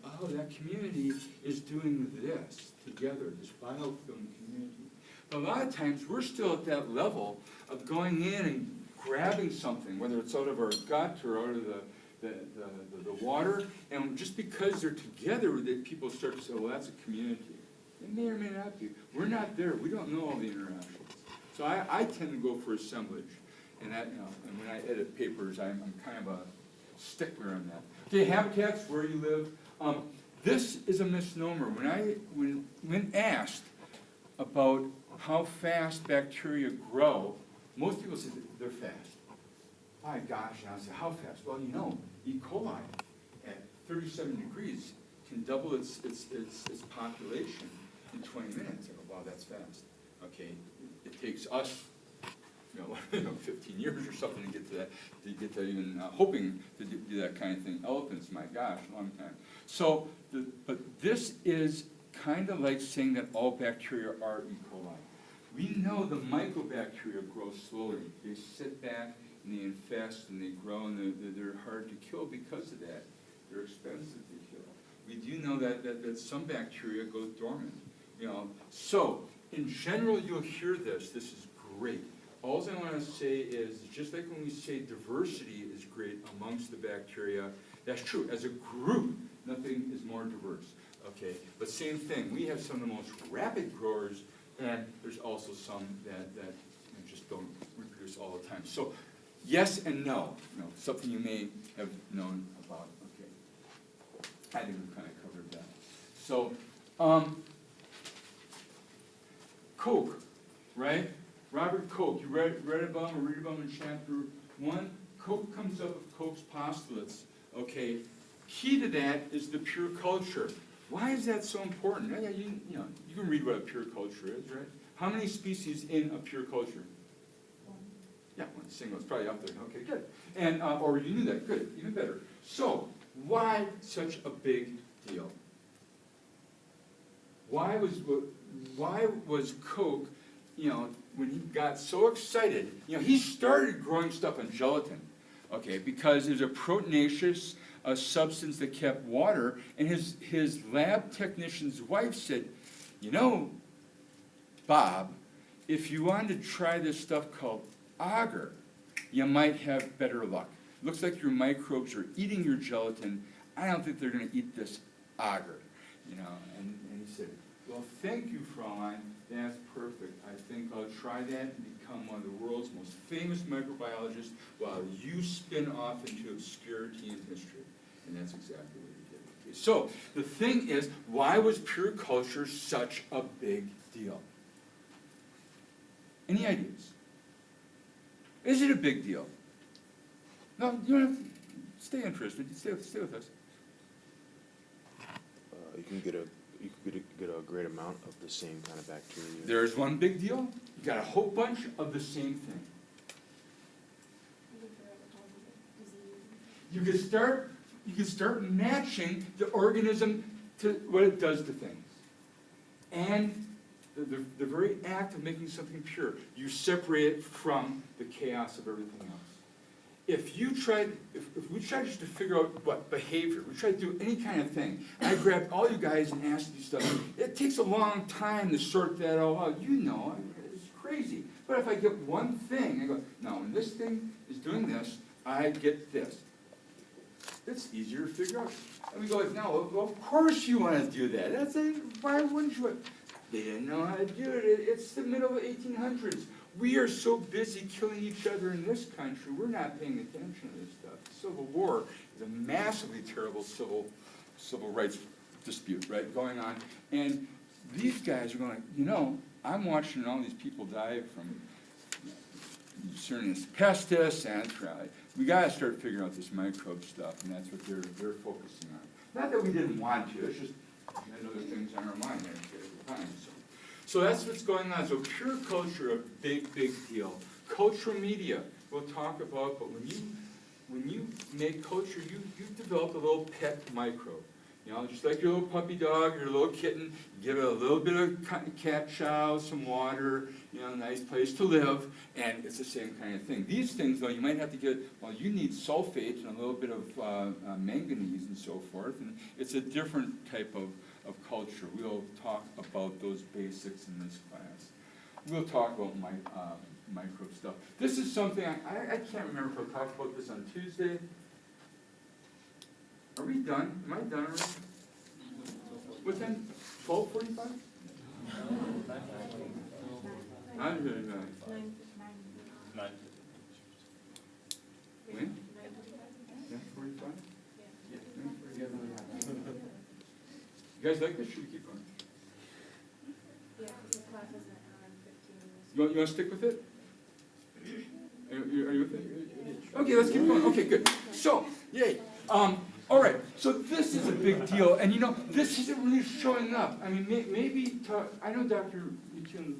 Oh, that community is doing this together, this biofilm community. But a lot of times, we're still at that level of going in and grabbing something, whether it's out of our gut or out of the water, and just because they're together, that people start to say, well, that's a community. It may or may not be. We're not there. We don't know all the interactions. So I tend to go for assemblage, and that, and when I edit papers, I'm kind of stickler on that. Okay, habitats, where you live. This is a misnomer. When asked about how fast bacteria grow, most people say that they're fast. My gosh, and I say, how fast? Well, you know, E. coli at 37 degrees can double its population in 20 minutes. I go, wow, that's fast. Okay, it takes us, 15 years or something to get to even hoping to do that kind of thing. Elephants, my gosh, long time. So, but this is kind of like saying that all bacteria are E. coli. We know the mycobacteria grow slowly. They sit back and they infest and they grow and they're hard to kill because of that. They're expensive to kill. We do know that some bacteria go dormant. So in general, you'll hear this. This is great. All I want to say is, just like when we say diversity is great amongst the bacteria, that's true. As a group, nothing is more diverse. Okay, but same thing. We have some of the most rapid growers, and there's also some that just don't reproduce all the time. So, yes and no. Something you may have known about. Okay, I think we've kind of covered that. So, Koch, right? Robert Koch. You read about him or read about him in chapter 1. Koch comes up with Koch's postulates. Okay, key to that is the pure culture. Why is that so important? Yeah, you can read what a pure culture is, right? How many species in a pure culture? One. Yeah, one single. It's probably up there. Okay, good. And or you knew that. Good, even better. So, why such a big deal? Why was Koch, when he got so excited, he started growing stuff on gelatin, okay, because there's a proteinaceous substance that kept water, and his lab technician's wife said, Bob, if you wanted to try this stuff called agar, you might have better luck. Looks like your microbes are eating your gelatin. I don't think they're going to eat this agar, And he said, well, thank you, Fraulein. That's perfect. I think I'll try that and become one of the world's most famous microbiologists while you spin off into obscurity in history. And that's exactly what he did. Okay, so the thing is, why was pure culture such a big deal? Any ideas? Is it a big deal? No, you don't have to stay interested. Stay with us. You can get a great amount of the same kind of bacteria. There's one big deal. You got a whole bunch of the same thing. You can start matching the organism to what it does to things. And the very act of making something pure, you separate it from the chaos of everything else. If we tried just to figure out what behavior, we tried to do any kind of thing, and I grabbed all you guys and asked you stuff, it takes a long time to sort that all out. It's crazy. But if I get one thing, I go, no, when this thing is doing this, I get this. It's easier to figure out. And we go, no, well, of course you want to do that. Why wouldn't you? They didn't know how to do it. It's the middle of the 1800s. We are so busy killing each other in this country, we're not paying attention to this stuff. The Civil War is a massively terrible civil rights dispute, right, going on. And these guys are going, I'm watching all these people die from Yersinia pestis, anthrax. We got to start figuring out this microbe stuff, and that's what they're focusing on. Not that we didn't want to, it's just we had other things on our mind at the time. So that's what's going on. So pure culture, a big, big deal. Cultural media, we'll talk about, but when you make culture, you develop a little pet microbe. Just like your little puppy dog, your little kitten, you give it a little bit of cat chow, some water, a nice place to live, and it's the same kind of thing. These things, though, you might have to get, you need sulfate and a little bit of manganese and so forth, and it's a different type of culture. We'll talk about those basics in this class. We'll talk about microbe stuff. This is something, I can't remember if I talked about this on Tuesday. Are we done? Am I done already? What time? 12:45? I'm doing that. 9:45. When? 10:45? You guys like this? Should we keep going? Yeah, because the class is an hour and 15 minutes. You want to stick with it? Are you with it? Okay, let's keep going. Okay, good. So, yay. All right, so this is a big deal, and you know, this isn't really showing up. I mean, maybe, I know Dr. McKeown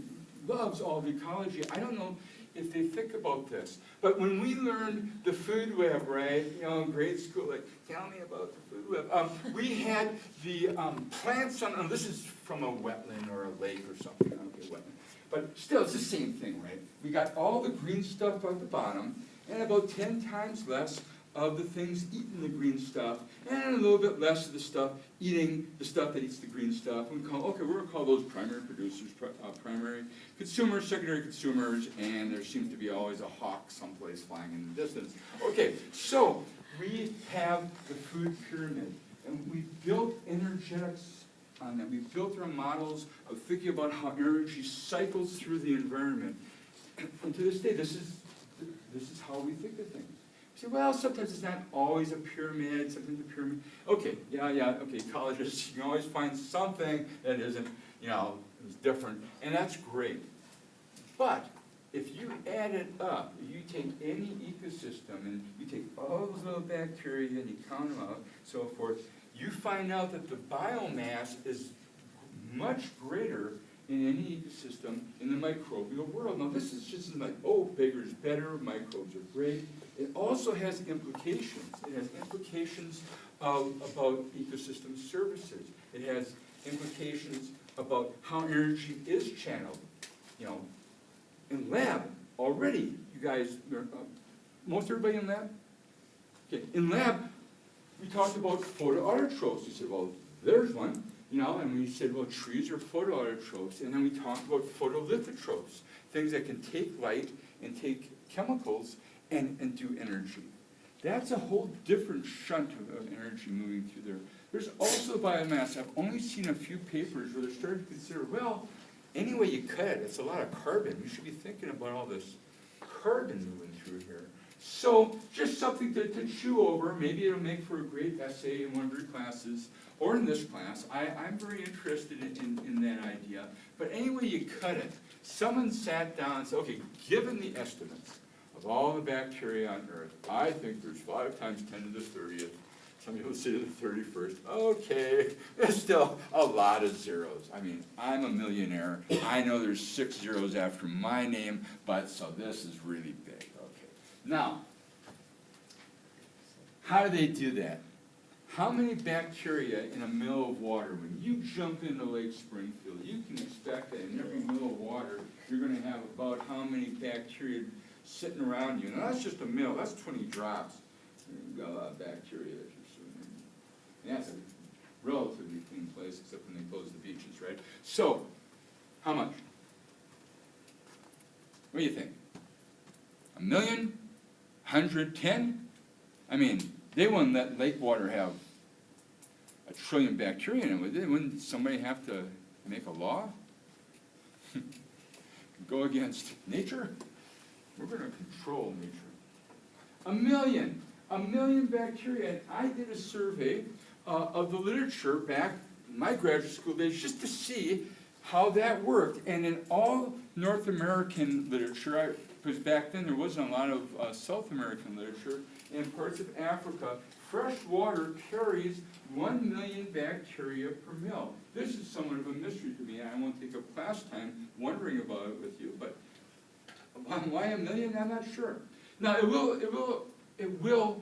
loves all of ecology. I don't know if they think about this. But when we learned the food web, right, you know, in grade school, like, tell me about the food web. We had the plants on, this is from a wetland or a lake or something, okay, wetland. But still, it's the same thing, right? We got all the green stuff at the bottom, and about 10 times less of the things eating the green stuff, and a little bit less of the stuff eating the stuff that eats the green stuff. We call, okay, we're gonna call those primary producers, primary consumers, secondary consumers, and there seems to be always a hawk someplace flying in the distance. Okay, so we have the food pyramid, and we built energetics on that. We built our models of thinking about how energy cycles through the environment. And to this day, this is how we think of things. You say, well, sometimes it's not always a pyramid, sometimes a pyramid. Okay, okay, ecologists, you can always find something that isn't, you know, is different, and that's great. But if you add it up, if you take any ecosystem and you take all those little bacteria and you count them out, so forth, you find out that the biomass is much greater in any ecosystem in the microbial world. Now this is just like, oh, bigger is better, microbes are great. It also has implications. It has implications about ecosystem services. It has implications about how energy is channeled. You know, in lab, already, you guys, most everybody in lab? Okay, in lab, we talked about photoautotrophs. You said, well, there's one. You know, and we said, well, trees are photoautotrophs, and then we talked about photolithotrophs, things that can take light and take chemicals and do energy. That's a whole different shunt of energy moving through there. There's also biomass. I've only seen a few papers where they're starting to consider, well, any way you cut it, it's a lot of carbon. You should be thinking about all this carbon moving through here. So just something to chew over. Maybe it'll make for a great essay in one of your classes, or in this class. I'm very interested in that idea. But anyway you cut it, someone sat down and said, okay, given the estimates of all the bacteria on Earth, I think there's 5 times 10 to the 30th. Some people say to the 31st. Okay, there's still a lot of zeros. I mean, I'm a millionaire. I know there's 6 zeros after my name, but so this is really big. Okay. Now, how do they do that? How many bacteria in a mill of water? When you jump into Lake Springfield, you can expect that in every mill of water, you're going to have about how many bacteria sitting around you. Now, that's just a mill. That's 20 drops. You've got a lot of bacteria that you're swimming in. And that's a relatively clean place, except when they close the beaches, right? So, how much? What do you think? 1 million? 110? I mean, they wouldn't let lake water have 1 trillion bacteria in it, would they? Wouldn't somebody have to make a law? Go against nature? We're going to control nature. 1 million. 1 million bacteria. And I did a survey of the literature back in my graduate school days just to see how that worked. And in all North American literature, because back then there wasn't a lot of South American literature, in parts of Africa, fresh water carries 1 million bacteria per mil. This is somewhat of a mystery to me, and I won't take up class time wondering about it with you, but why 1 million? I'm not sure. Now, it will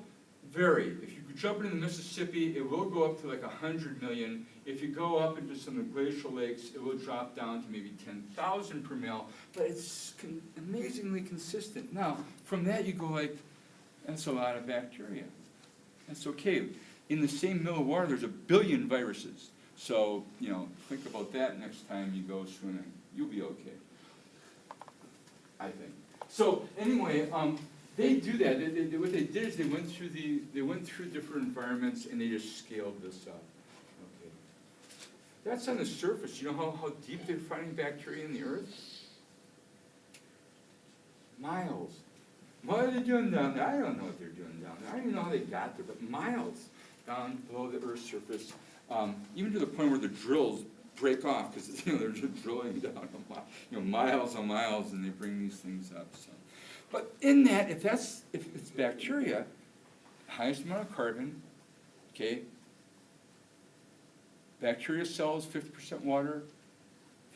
vary. If you jump into the Mississippi, it will go up to like 100 million. If you go up into some of the glacial lakes, it will drop down to maybe 10,000 per mil, but it's amazingly consistent. Now, from that you go like, that's a lot of bacteria. That's okay. In the same mill of water, there's 1 billion viruses. So, you know, think about that next time you go swimming. You'll be okay, I think. So anyway, they do that. What they did is they went through different environments and they just scaled this up. Okay. That's on the surface. You know how deep they're finding bacteria in the earth? Miles. What are they doing down there? I don't know what they're doing down there. I don't even know how they got there, but miles down below the Earth's surface, even to the point where the drills break off, because, you know, they're just drilling down miles and miles, and they bring these things up, so. But in that, if it's bacteria, highest amount of carbon, okay? Bacteria cells, 50% water,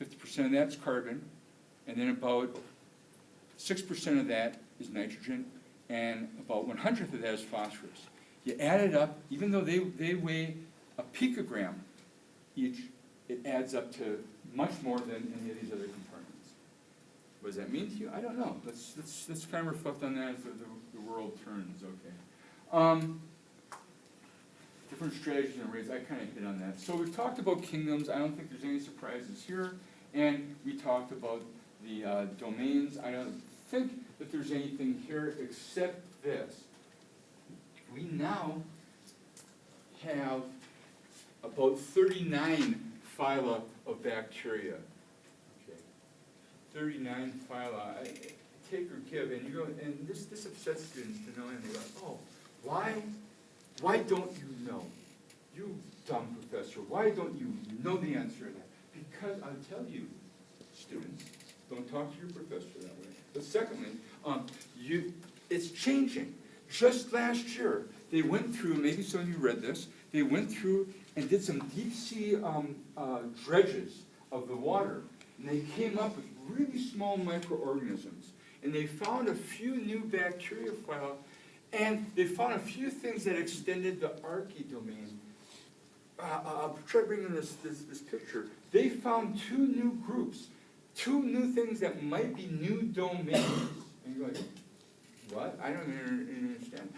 50% of that's carbon, and then about 6% of that is nitrogen, and about 1/100th of that is phosphorus. You add it up, even though they weigh a picogram each, it adds up to much more than any of these other compartments. What does that mean to you? I don't know. Let's kind of reflect on that as the world turns, okay? Different strategies and arrays, I kind of hit on that. So we've talked about kingdoms. I don't think there's any surprises here. And we talked about the domains. I don't think that there's anything here except this. We now have about 39 phyla of bacteria. Okay, 39 phyla. Take or give, and you go, and this upsets students to know, and they go, oh, why don't you know? You dumb professor, why don't you know the answer to that? Because I'll tell you, students, don't talk to your professor that way. But secondly, it's changing. Just last year, they went through, maybe some of you read this, they went through and did some deep sea dredges of the water. And they came up with really small microorganisms. And they found a few new bacteria phyla, and they found a few things that extended the archaeodomain. I'll try to bring in this picture. They found 2 new groups, 2 new things that might be new domains. And you're like, what? I don't even understand.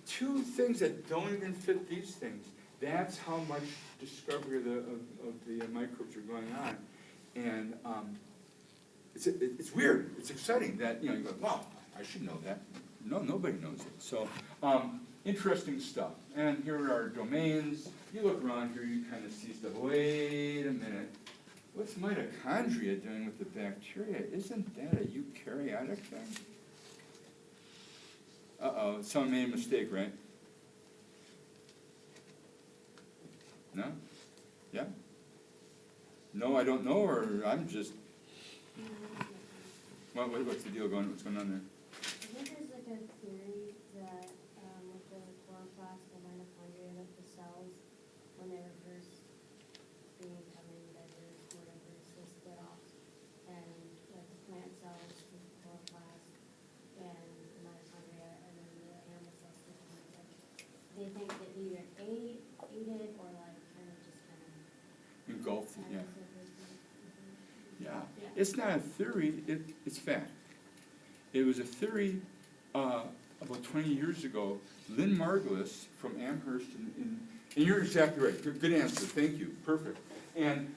2 things that don't even fit these things. That's how much discovery of the microbes are going on. And it's weird. It's exciting that, you go, wow, I should know that. No, nobody knows it. So, interesting stuff. And here are our domains. You look around here, you kind of see stuff. Wait a minute. What's mitochondria doing with the bacteria? Isn't that a eukaryotic thing? Uh-oh, someone made a mistake, right? No? Yeah? No, I don't know, or I'm just... What's the deal going? What's going on there? I think there's like a theory that with the chloroplast and mitochondria, that the cells, when they were first becoming diverse, whatever, they split off, and like the plant cells, the chloroplast, and the mitochondria, and then the animal cells. They think that either ate it or like kind of just Engulfed, yeah. Yeah. Yeah. It's not a theory, it's fact. It was a theory about 20 years ago. Lynn Margulis from Amherst, and you're exactly right. Good answer, thank you, perfect. And,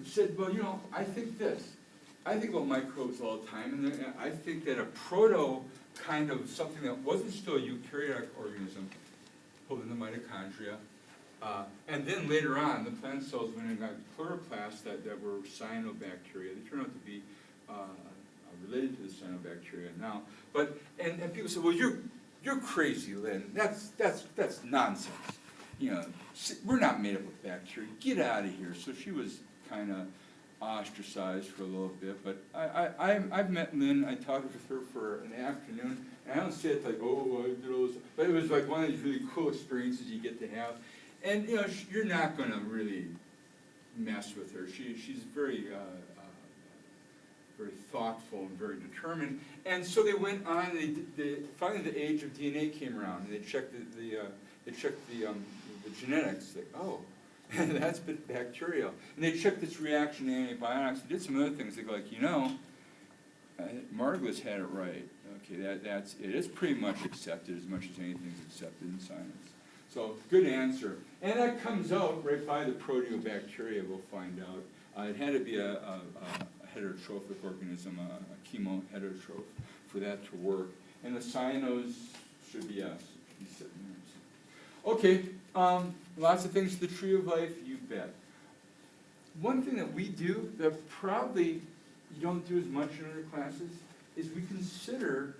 said, well, I think this. I think about microbes all the time, and I think that a proto kind of something that wasn't still a eukaryotic organism, holding the mitochondria, and then later on, the plant cells went and got chloroplasts that were cyanobacteria. They turned out to be related to the cyanobacteria now. But and people say, well, you're crazy, Lynn. That's nonsense. We're not made up of bacteria. Get out of here. So she was kind of ostracized for a little bit. But I've met Lynn. I talked with her for an afternoon. And I don't say it like, oh, I did all this. But it was like one of these really cool experiences you get to have. And you're not going to really mess with her. She's very very thoughtful and very determined. And so they went on. Finally, the age of DNA came around, and they checked the genetics. Like, oh, that's bacterial. And they checked this reaction to antibiotics. They did some other things. They go like, Margulis had it right. Okay, it is pretty much accepted as much as anything's accepted in science. So, good answer. And that comes out right by the proteobacteria, we'll find out. It had to be a heterotrophic organism, a chemoheterotroph, for that to work. And the cyanos should be us. Okay, lots of things to the tree of life, you bet. One thing that we do that probably you don't do as much in other classes is we consider,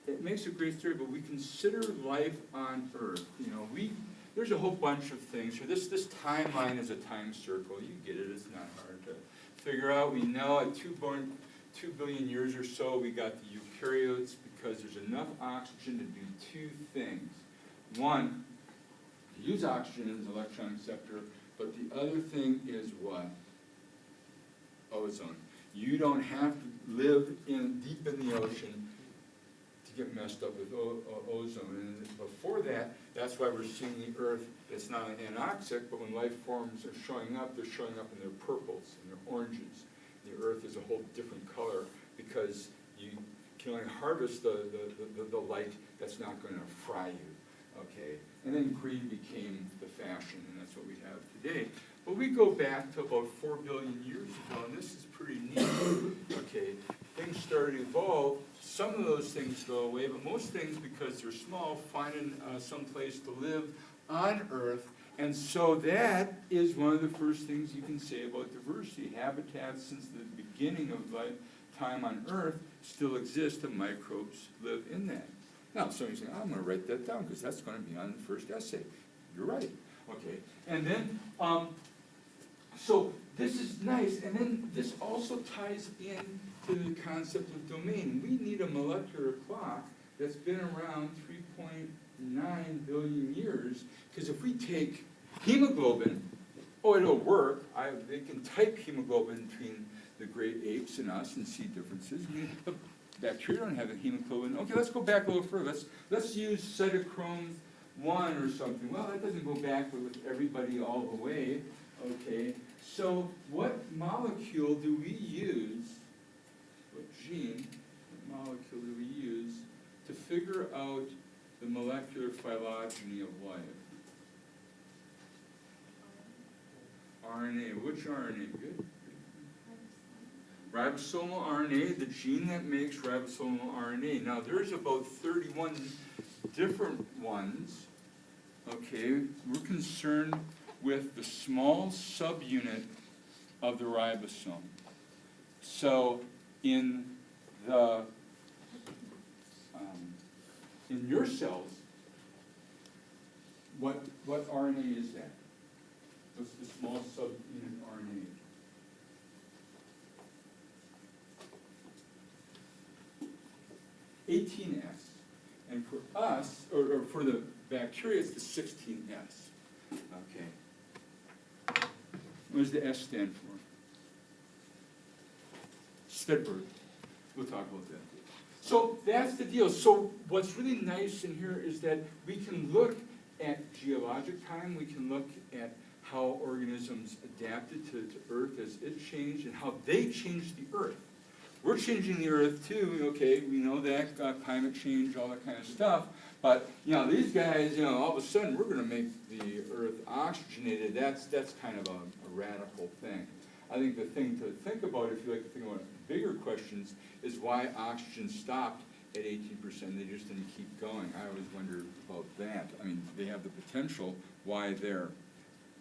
it makes a great story, but we consider life on Earth. there's a whole bunch of things here. This timeline is a time circle. You get it, it's not hard to figure out. We know at 2 billion years or so, we got the eukaryotes because there's enough oxygen to do two things. One, to use oxygen as an electron acceptor, but the other thing is what? Ozone. You don't have to live deep in the ocean to get messed up with ozone. And before that, that's why we're seeing the Earth, it's not anoxic, but when life forms are showing up, they're showing up in their purples and their oranges. The Earth is a whole different color because you can only harvest the light that's not going to fry you, okay? And then green became the fashion, and that's what we have today. But we go back to about 4 billion years ago, and this is pretty neat, okay? Things started to evolve. Some of those things go away, but most things, because they're small, find some place to live on Earth. And so that is one of the first things you can say about diversity. Habitats since the beginning of time on Earth still exist, and microbes live in that. Now, some of you say, I'm going to write that down because that's going to be on the first essay. You're right. Okay. And then, so this is nice. And then this also ties in to the concept of domain. We need a molecular clock that's been around 3.9 billion years, because if we take hemoglobin, it'll work. They can type hemoglobin between the great apes and us and see differences. The bacteria don't have a hemoglobin. Okay, let's go back a little further. Let's use cytochrome 1 or something. Well, that doesn't go back with everybody all the way. Okay, so what molecule do we use, what gene, what molecule do we use to figure out the molecular phylogeny of life? RNA. Which RNA? Good. Ribosomal RNA, the gene that makes ribosomal RNA. Now, there's about 31 different ones. Okay, we're concerned with the small subunit of the ribosome. So, in your cells, what RNA is that? What's the small subunit RNA? (18S). And for us, or for the bacteria, it's the 16S. Okay. What does the S stand for? Stedberg. We'll talk about that. So that's the deal. So what's really nice in here is that we can look at geologic time, we can look at how organisms adapted to Earth as it changed and how they changed the Earth. We're changing the Earth too, okay, we know that, climate change, all that kind of stuff, but, these guys, all of a sudden, we're gonna make the Earth oxygenated. That's kind of a radical thing. I think the thing to think about, if you like to think about bigger questions, is why oxygen stopped at 18%, they just didn't keep going. I always wonder about that. I mean, they have the potential, why there?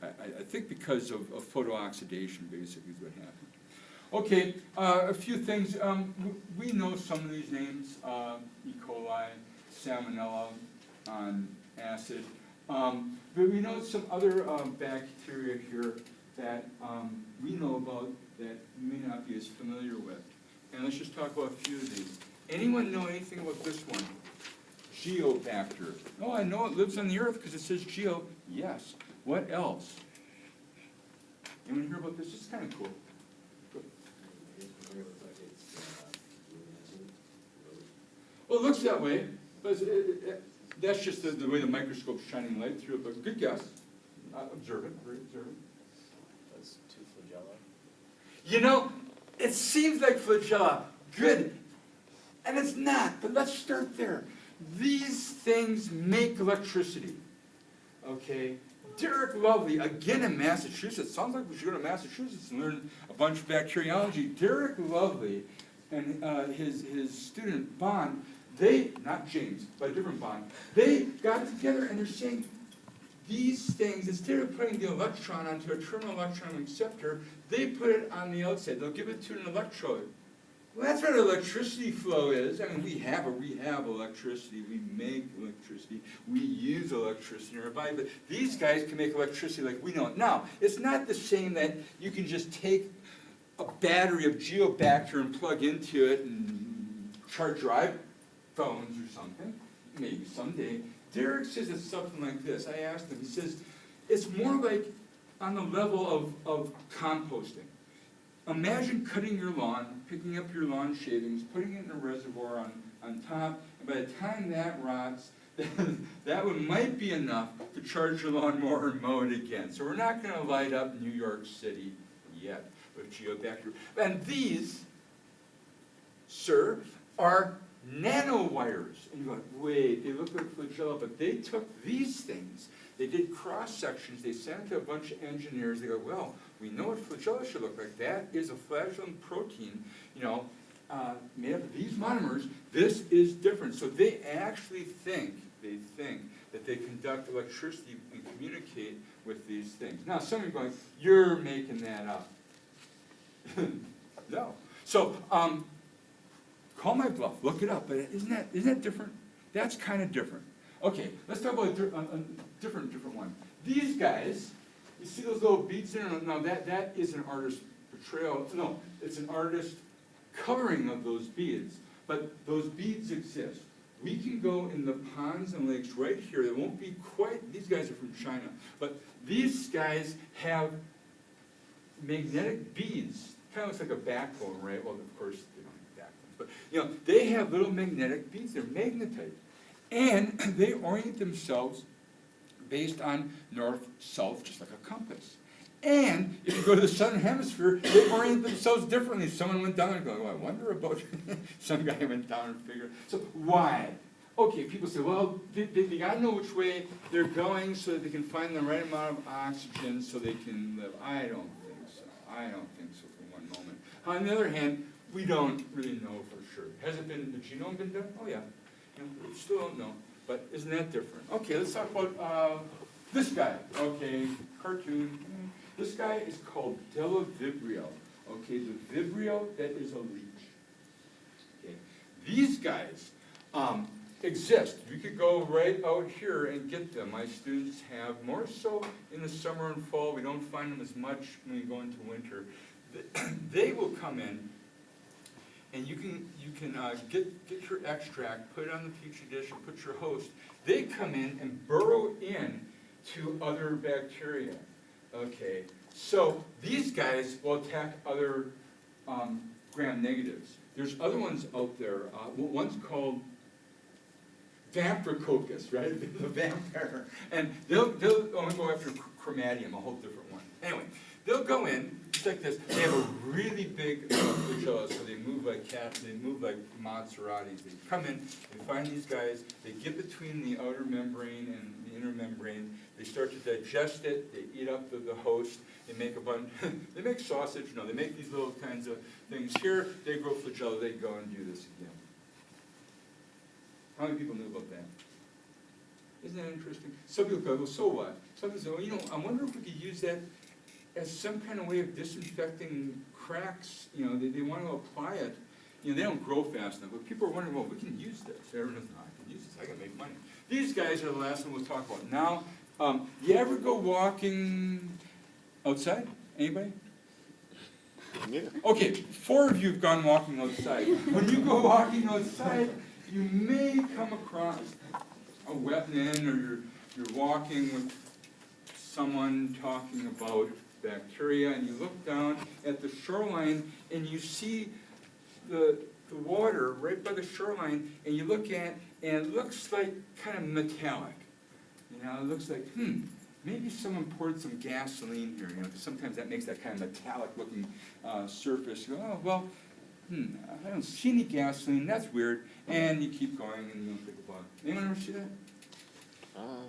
I think because of photooxidation, basically, is what happened. Okay, a few things. We know some of these names, E. coli, Salmonella on acid. But we know some other bacteria here that we know about that you may not be as familiar with. And let's just talk about a few of these. Anyone know anything about this one? Geobacter. Oh, I know it lives on the Earth because it says geo. Yes. What else? Anyone hear about this? It's kind of cool. Well, it looks that way, but that's just the way the microscope's shining light through it, but good guess. Observant, very observant. That's 2 flagella. It seems like flagella. Good. And it's not, but let's start there. These things make electricity. Okay? Derek Lovely, again in Massachusetts. Sounds like we should go to Massachusetts and learn a bunch of bacteriology. Derek Lovely and his student Bond, not James, but a different Bond, they got together and they're saying these things, instead of putting the electron onto a terminal electron acceptor, they put it on the outside. They'll give it to an electrode. Well, that's what electricity flow is. I mean, we have electricity, we make electricity, we use electricity in our body, but these guys can make electricity like we don't. Now, it's not the same that you can just take a battery of geobacter and plug into it and charge your iPhones or something, maybe someday. Derek says it's something like this. I asked him, he says, it's more like on the level of composting. Imagine cutting your lawn, picking up your lawn shavings, putting it in a reservoir on top, and by the time that rots, that one might be enough to charge your lawnmower and mow it again. So we're not going to light up New York City yet with geobacter. And these, sir, are nanowires. And you're like, wait, they look like flagella, but they took these things, they did cross sections, they sent it to a bunch of engineers, they go, well, we know what flagella should look like. That is a flagellum protein, you know, made up of these monomers. This is different. So they actually think that they conduct electricity and communicate with these things. Now, some of you are going, you're making that up. No. So, call my bluff, look it up, but isn't that different? That's kind of different. Okay, let's talk about a different one. These guys, you see those little beads in there? Now that is an artist's portrayal. No, it's an artist coloring of those beads. But those beads exist. We can go in the ponds and lakes right here. They won't be quite, these guys are from China, but these guys have magnetic beads. Kind of looks like a backbone, right? Well, of course, they don't have backbones, but you know, they have little magnetic beads. They're magnetite. And they orient themselves based on north-south, just like a compass. And if you go to the southern hemisphere, they orient themselves differently. Someone went down and go, oh, I wonder about, some guy went down and figured. So why? Okay, people say, well, they gotta know which way they're going so that they can find the right amount of oxygen so they can live. I don't think so. I don't think so for one moment. On the other hand, we don't really know for sure. Has it been, the genome been done? Oh yeah. You know, we still don't know, but isn't that different? Okay, let's talk about this guy. Okay, cartoon. This guy is called Vibrio. Okay, the Vibrio that is a leech. Okay, these guys exist. You could go right out here and get them. My students have, more so in the summer and fall. We don't find them as much when we go into winter. They will come in, and you can get your extract, put it on the petri dish, and put your host. They come in and burrow in to other bacteria. Okay, so these guys will attack other gram-negatives. There's other ones out there. One's called Vampircoccus, right? The vampire. And they'll only go after chromatium, a whole different one. Anyway, they'll go in, it's like this. They have a really big flagella, so they move like cats, they move like Maseratis. They come in, they find these guys, they get between the outer membrane and the inner membrane, they start to digest it, they eat up the host, they make a bunch, they make sausage, no, they make these little kinds of things. Here, they grow flagella, they go and do this again. How many people knew about that? Isn't that interesting? Some people go, well, so what? Some people say, well, you know, I wonder if we could use that as some kind of way of disinfecting cracks. You know, they want to apply it. You know, they don't grow fast enough, but people are wondering, well, we can use this. Everyone's, no, I can use this, I can make money. These guys are the last one we'll talk about. Now, you ever go walking outside? Anybody? Yeah. Okay, 4 of you have gone walking outside. When you go walking outside, you may come across a wetland, or you're walking with someone talking about bacteria, and you look down at the shoreline and you see the water right by the shoreline, and you look at, and it looks like kind of metallic. You know, it looks like, maybe someone poured some gasoline here, you know, because sometimes that makes that kind of metallic looking surface. You go, oh, well, I don't see any gasoline, that's weird. And you keep going and you don't think about it. Anyone ever see that?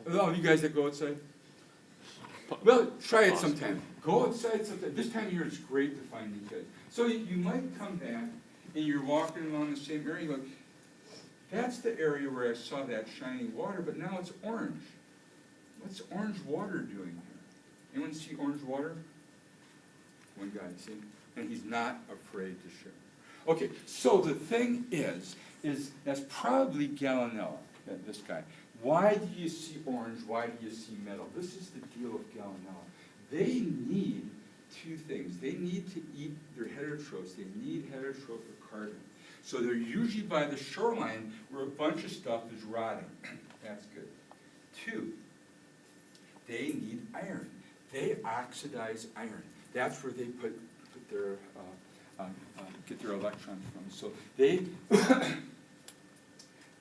Oh, you guys that go outside? Well, try it sometime. Go outside sometime. This time of year it's great to find these guys. So you might come back and you're walking along the same area, you go, that's the area where I saw that shiny water, but now it's orange. What's orange water doing here? Anyone see orange water? One guy, see? And he's not afraid to share. Okay, so the thing is that's probably Gallinella, this guy. Why do you see orange? Why do you see metal? This is the deal with Gallinella. They need two things. They need to eat their heterotrophs. They need heterotrophic carbon. So they're usually by the shoreline where a bunch of stuff is rotting. That's good. Two, they need iron. They oxidize iron. That's where they put their get their electrons from. So they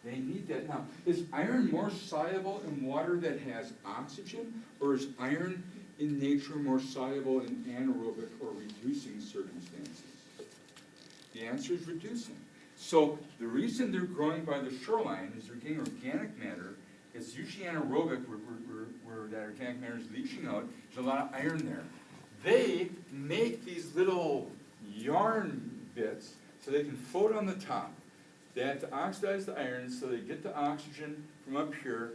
they need that. Now, is iron more soluble in water that has oxygen, or is iron in nature more soluble in anaerobic or reducing circumstances? The answer is reducing. So the reason they're growing by the shoreline is they're getting organic matter. It's usually anaerobic where that organic matter is leaching out. There's a lot of iron there. They make these little yarn bits so they can float on the top. They have to oxidize the iron so they get the oxygen from up here.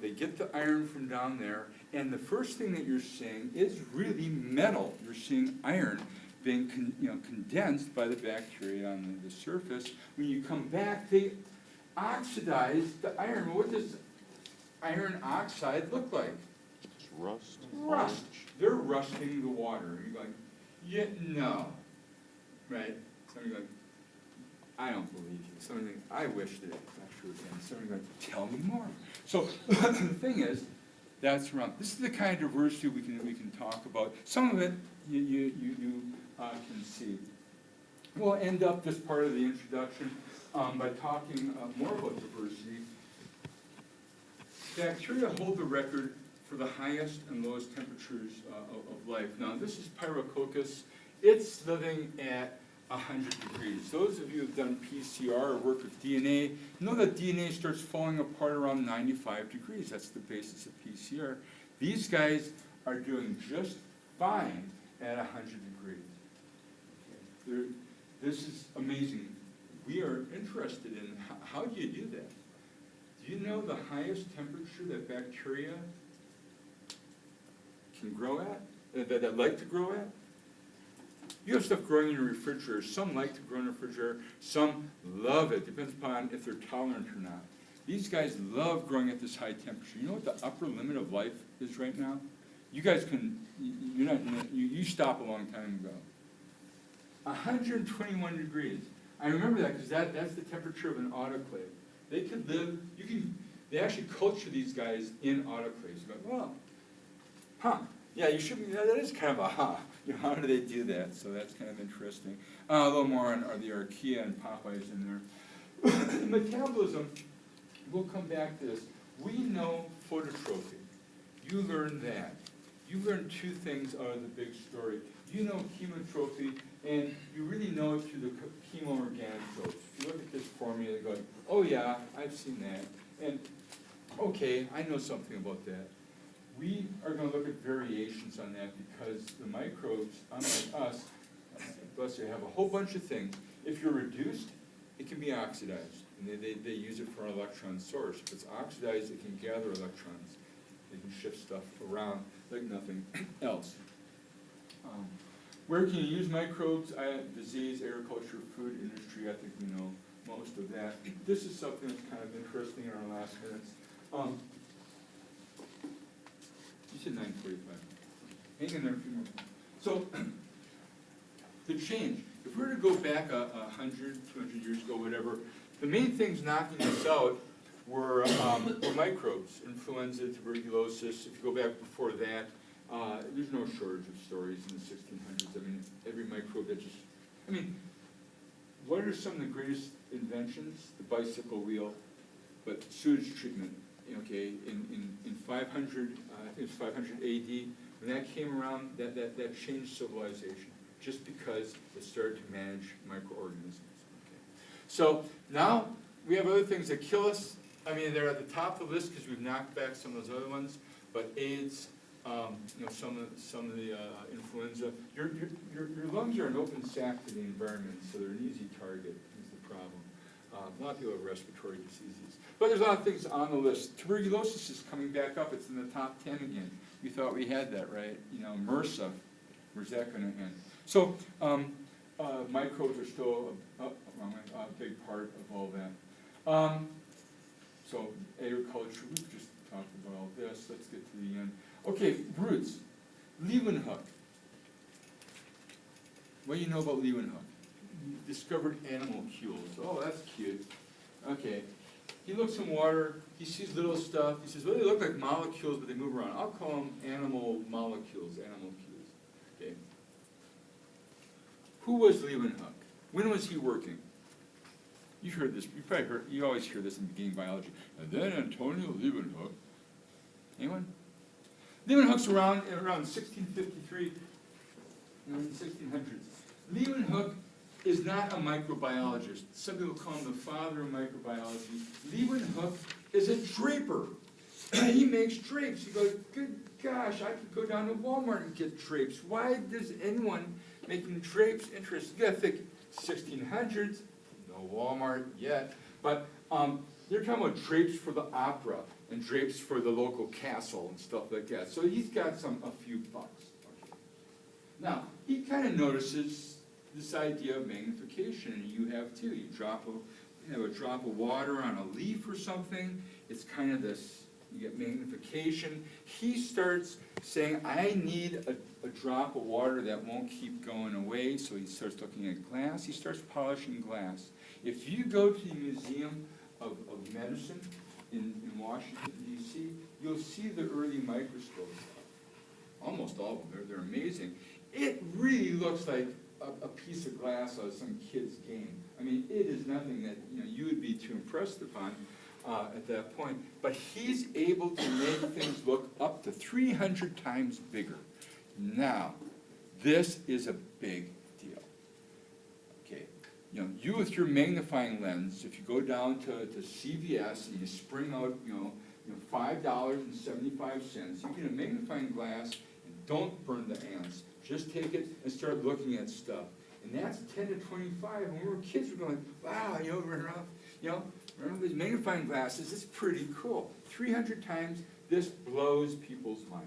They get the iron from down there. And the first thing that you're seeing is really metal. You're seeing iron being condensed by the bacteria on the surface. When you come back, they oxidize the iron. Well, what does iron oxide look like? Just rust. Rust. They're rusting the water. You're going, yeah, no. Right? Somebody's going, I don't believe you. Somebody, I wish that it was true again. Somebody's going, tell me more. So the thing is, that's wrong. This is the kind of diversity we can talk about. Some of it you can see. We'll end up this part of the introduction by talking more about diversity. Bacteria hold the record for the highest and lowest temperatures of life. Now, this is Pyrococcus. It's living at 100 degrees. Those of you who have done PCR or worked with DNA know that DNA starts falling apart around 95 degrees. That's the basis of PCR. These guys are doing just fine at 100 degrees. Okay. This is amazing. We are interested in how do you do that? Do you know the highest temperature that bacteria can grow at, that like to grow at? You have stuff growing in your refrigerator. Some like to grow in a refrigerator. Some love it. Depends upon if they're tolerant or not. These guys love growing at this high temperature. You know what the upper limit of life is right now? You guys you stopped a long time ago. 121 degrees. I remember that because that's the temperature of an autoclave. They could live, they actually culture these guys in autoclaves. You go, well, yeah, you should be, that is kind of a how do they do that? So that's kind of interesting. A little more on the archaea and Popeyes in there. Metabolism, we'll come back to this. We know phototrophy. You learned that. You learned two things out of the big story. You know chemotrophy, and you really know it through the chemoorganotropes. If you look at this formula, you go, oh yeah, I've seen that. And okay, I know something about that. We are going to look at variations on that because the microbes, unlike us, bless you, have a whole bunch of things. If you're reduced, it can be oxidized. And they use it for an electron source. If it's oxidized, it can gather electrons. They can shift stuff around like nothing else. Where can you use microbes? Disease, agriculture, food industry, I think we know most of that. This is something that's kind of interesting in our last minutes. You said 9:45. Hang in there a few more. So, the change. If we were to go back 100, 200 years ago, whatever, the main things knocking us out were microbes, influenza, tuberculosis. If you go back before that, there's no shortage of stories in the 1600s. I mean, every microbe that just, I mean, what are some of the greatest inventions? The bicycle wheel, but sewage treatment, okay, in 500, I think it's 500 AD, when that came around, that changed civilization, just because it started to manage microorganisms. Okay. So now we have other things that kill us. I mean, they're at the top of the list because we've knocked back some of those other ones, but AIDS, some of the influenza. Your lungs are an open sac to the environment, so they're an easy target is the problem. A lot of people have respiratory diseases. But there's a lot of things on the list. Tuberculosis is coming back up. It's in the top 10 again. We thought we had that, right? MRSA, where's that going to end? So microbes are still a big part of all that. So agriculture, we've just talked about all this. Let's get to the end. Okay, roots. Leeuwenhoek. What do you know about Leeuwenhoek? He discovered animalcules. Oh, that's cute. Okay. He looks in water, he sees little stuff, he says, well, they look like molecules, but they move around. I'll call them animal molecules, animalcules. Okay. Who was Leeuwenhoek? When was he working? You've heard this, you probably heard, you always hear this in beginning biology. And then Antonio Leeuwenhoek. Anyone? Leeuwenhoek's around 1653, in the 1600s. Leeuwenhoek is not a microbiologist. Some people call him the father of microbiology. Leeuwenhoek is a draper. He makes drapes. You go, good gosh, I could go down to Walmart and get drapes. Why does anyone making drapes interested? You gotta think 1600s, no Walmart yet, but they're talking about drapes for the opera and drapes for the local castle and stuff like that. So he's got a few bucks. Okay. Now, he kind of notices this idea of magnification, and you have too. You have a drop of water on a leaf or something, it's kind of this, you get magnification. He starts saying, I need a drop of water that won't keep going away, so he starts looking at glass, he starts polishing glass. If you go to the Museum of Medicine in Washington, D.C., you'll see the early microscopes. Almost all of them, they're amazing. It really looks like a piece of glass out of some kid's game. I mean, it is nothing that you would be too impressed upon at that point. But he's able to make things look up to 300 times bigger. Now, this is a big deal. Okay, you with your magnifying lens, if you go down to CVS and you spring out, $5.75, you get a magnifying glass and don't burn the ants. Just take it and start looking at stuff. And that's 10 to 25. When we were kids, we were going, wow, running around these magnifying glasses, it's pretty cool. 300 times, this blows people's minds.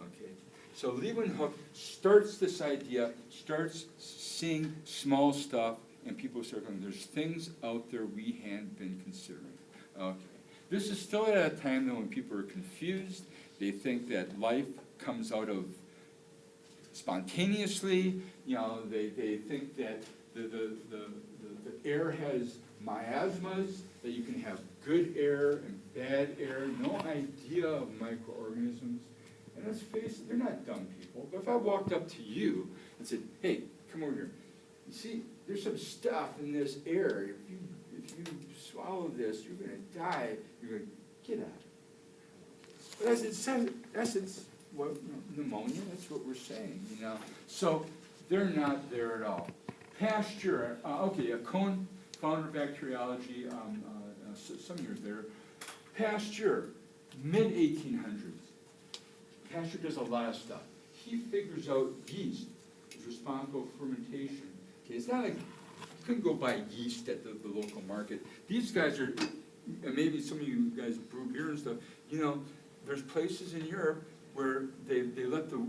Okay. So Leeuwenhoek starts this idea, starts seeing small stuff, and people start going, there's things out there we hadn't been considering. Okay. This is still at a time, though, when people are confused. They think that life comes out of spontaneously, they think that the air has miasmas, that you can have good air and bad air, no idea of microorganisms. And let's face it, they're not dumb people. But if I walked up to you and said, hey, come over here. You see, there's some stuff in this air. If you swallow this, you're going to die. You're going to get out. But as it says, essence, what, pneumonia, that's what we're saying, So they're not there at all. Pasteur, Cohn, founder of bacteriology, some years there. Pasteur, mid-1800s. Pasteur does a lot of stuff. He figures out yeast is responsible for fermentation. Okay, it's not like you couldn't go buy yeast at the local market. These guys are, and maybe some of you guys brew beer and stuff, there's places in Europe where they let the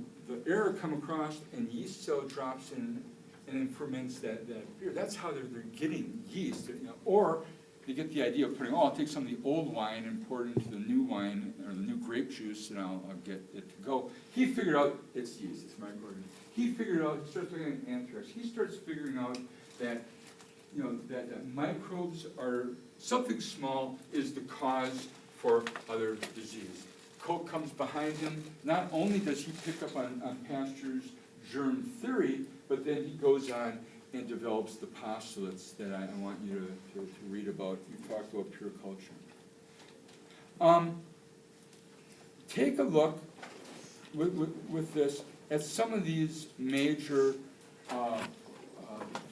air come across and yeast cell drops in and then ferments that beer. That's how they're getting yeast. Or they get the idea of putting, I'll take some of the old wine and pour it into the new wine or the new grape juice and I'll get it to go. He figured out it's yeast, it's microorganisms. He starts looking at anthrax. He starts figuring out that that microbes are, something small is the cause for other disease. Koch comes behind him. Not only does he pick up on Pasteur's germ theory, but then he goes on and develops the postulates that I want you to read about. We talked about pure culture. Take a look with this at some of these major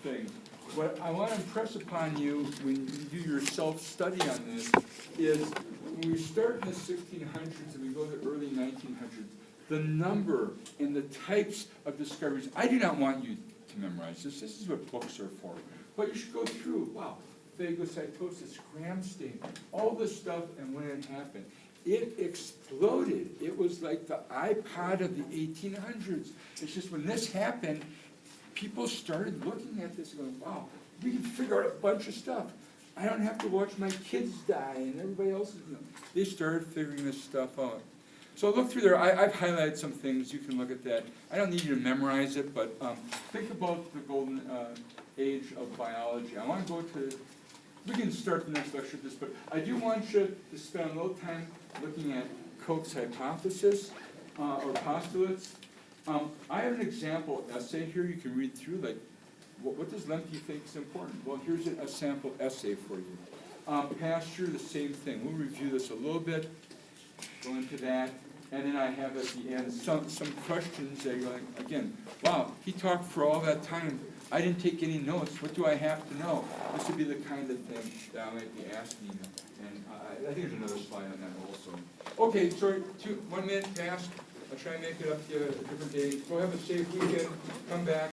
things. What I want to impress upon you when you do your self-study on this is when we start in the 1600s and we go to the early 1900s, the number and the types of discoveries. I do not want you to memorize this. This is what books are for. But you should go through, wow, phagocytosis, gram stain, all this stuff, and when it happened. It exploded. It was like the iPod of the 1800s. It's just when this happened, people started looking at this and going, wow, we can figure out a bunch of stuff. I don't have to watch my kids die and everybody else, they started figuring this stuff out. So look through there, I've highlighted some things, you can look at that. I don't need you to memorize it, but think about the golden age of biology. I want to go to, we can start the next lecture with this, but I do want you to spend a little time looking at Koch's hypothesis or postulates. I have an example essay here you can read through, like, what does Lemke think is important? Well, here's a sample essay for you. Pasture, the same thing. We'll review this a little bit, go into that, and then I have at the end some questions that you're like, again, wow, he talked for all that time. I didn't take any notes. What do I have to know? This would be the kind of thing that I might be asking you. And I think there's another slide on that also. Okay, sorry, 1 minute past. I'll try and make it up to you a different day. Go have a safe weekend. Come back.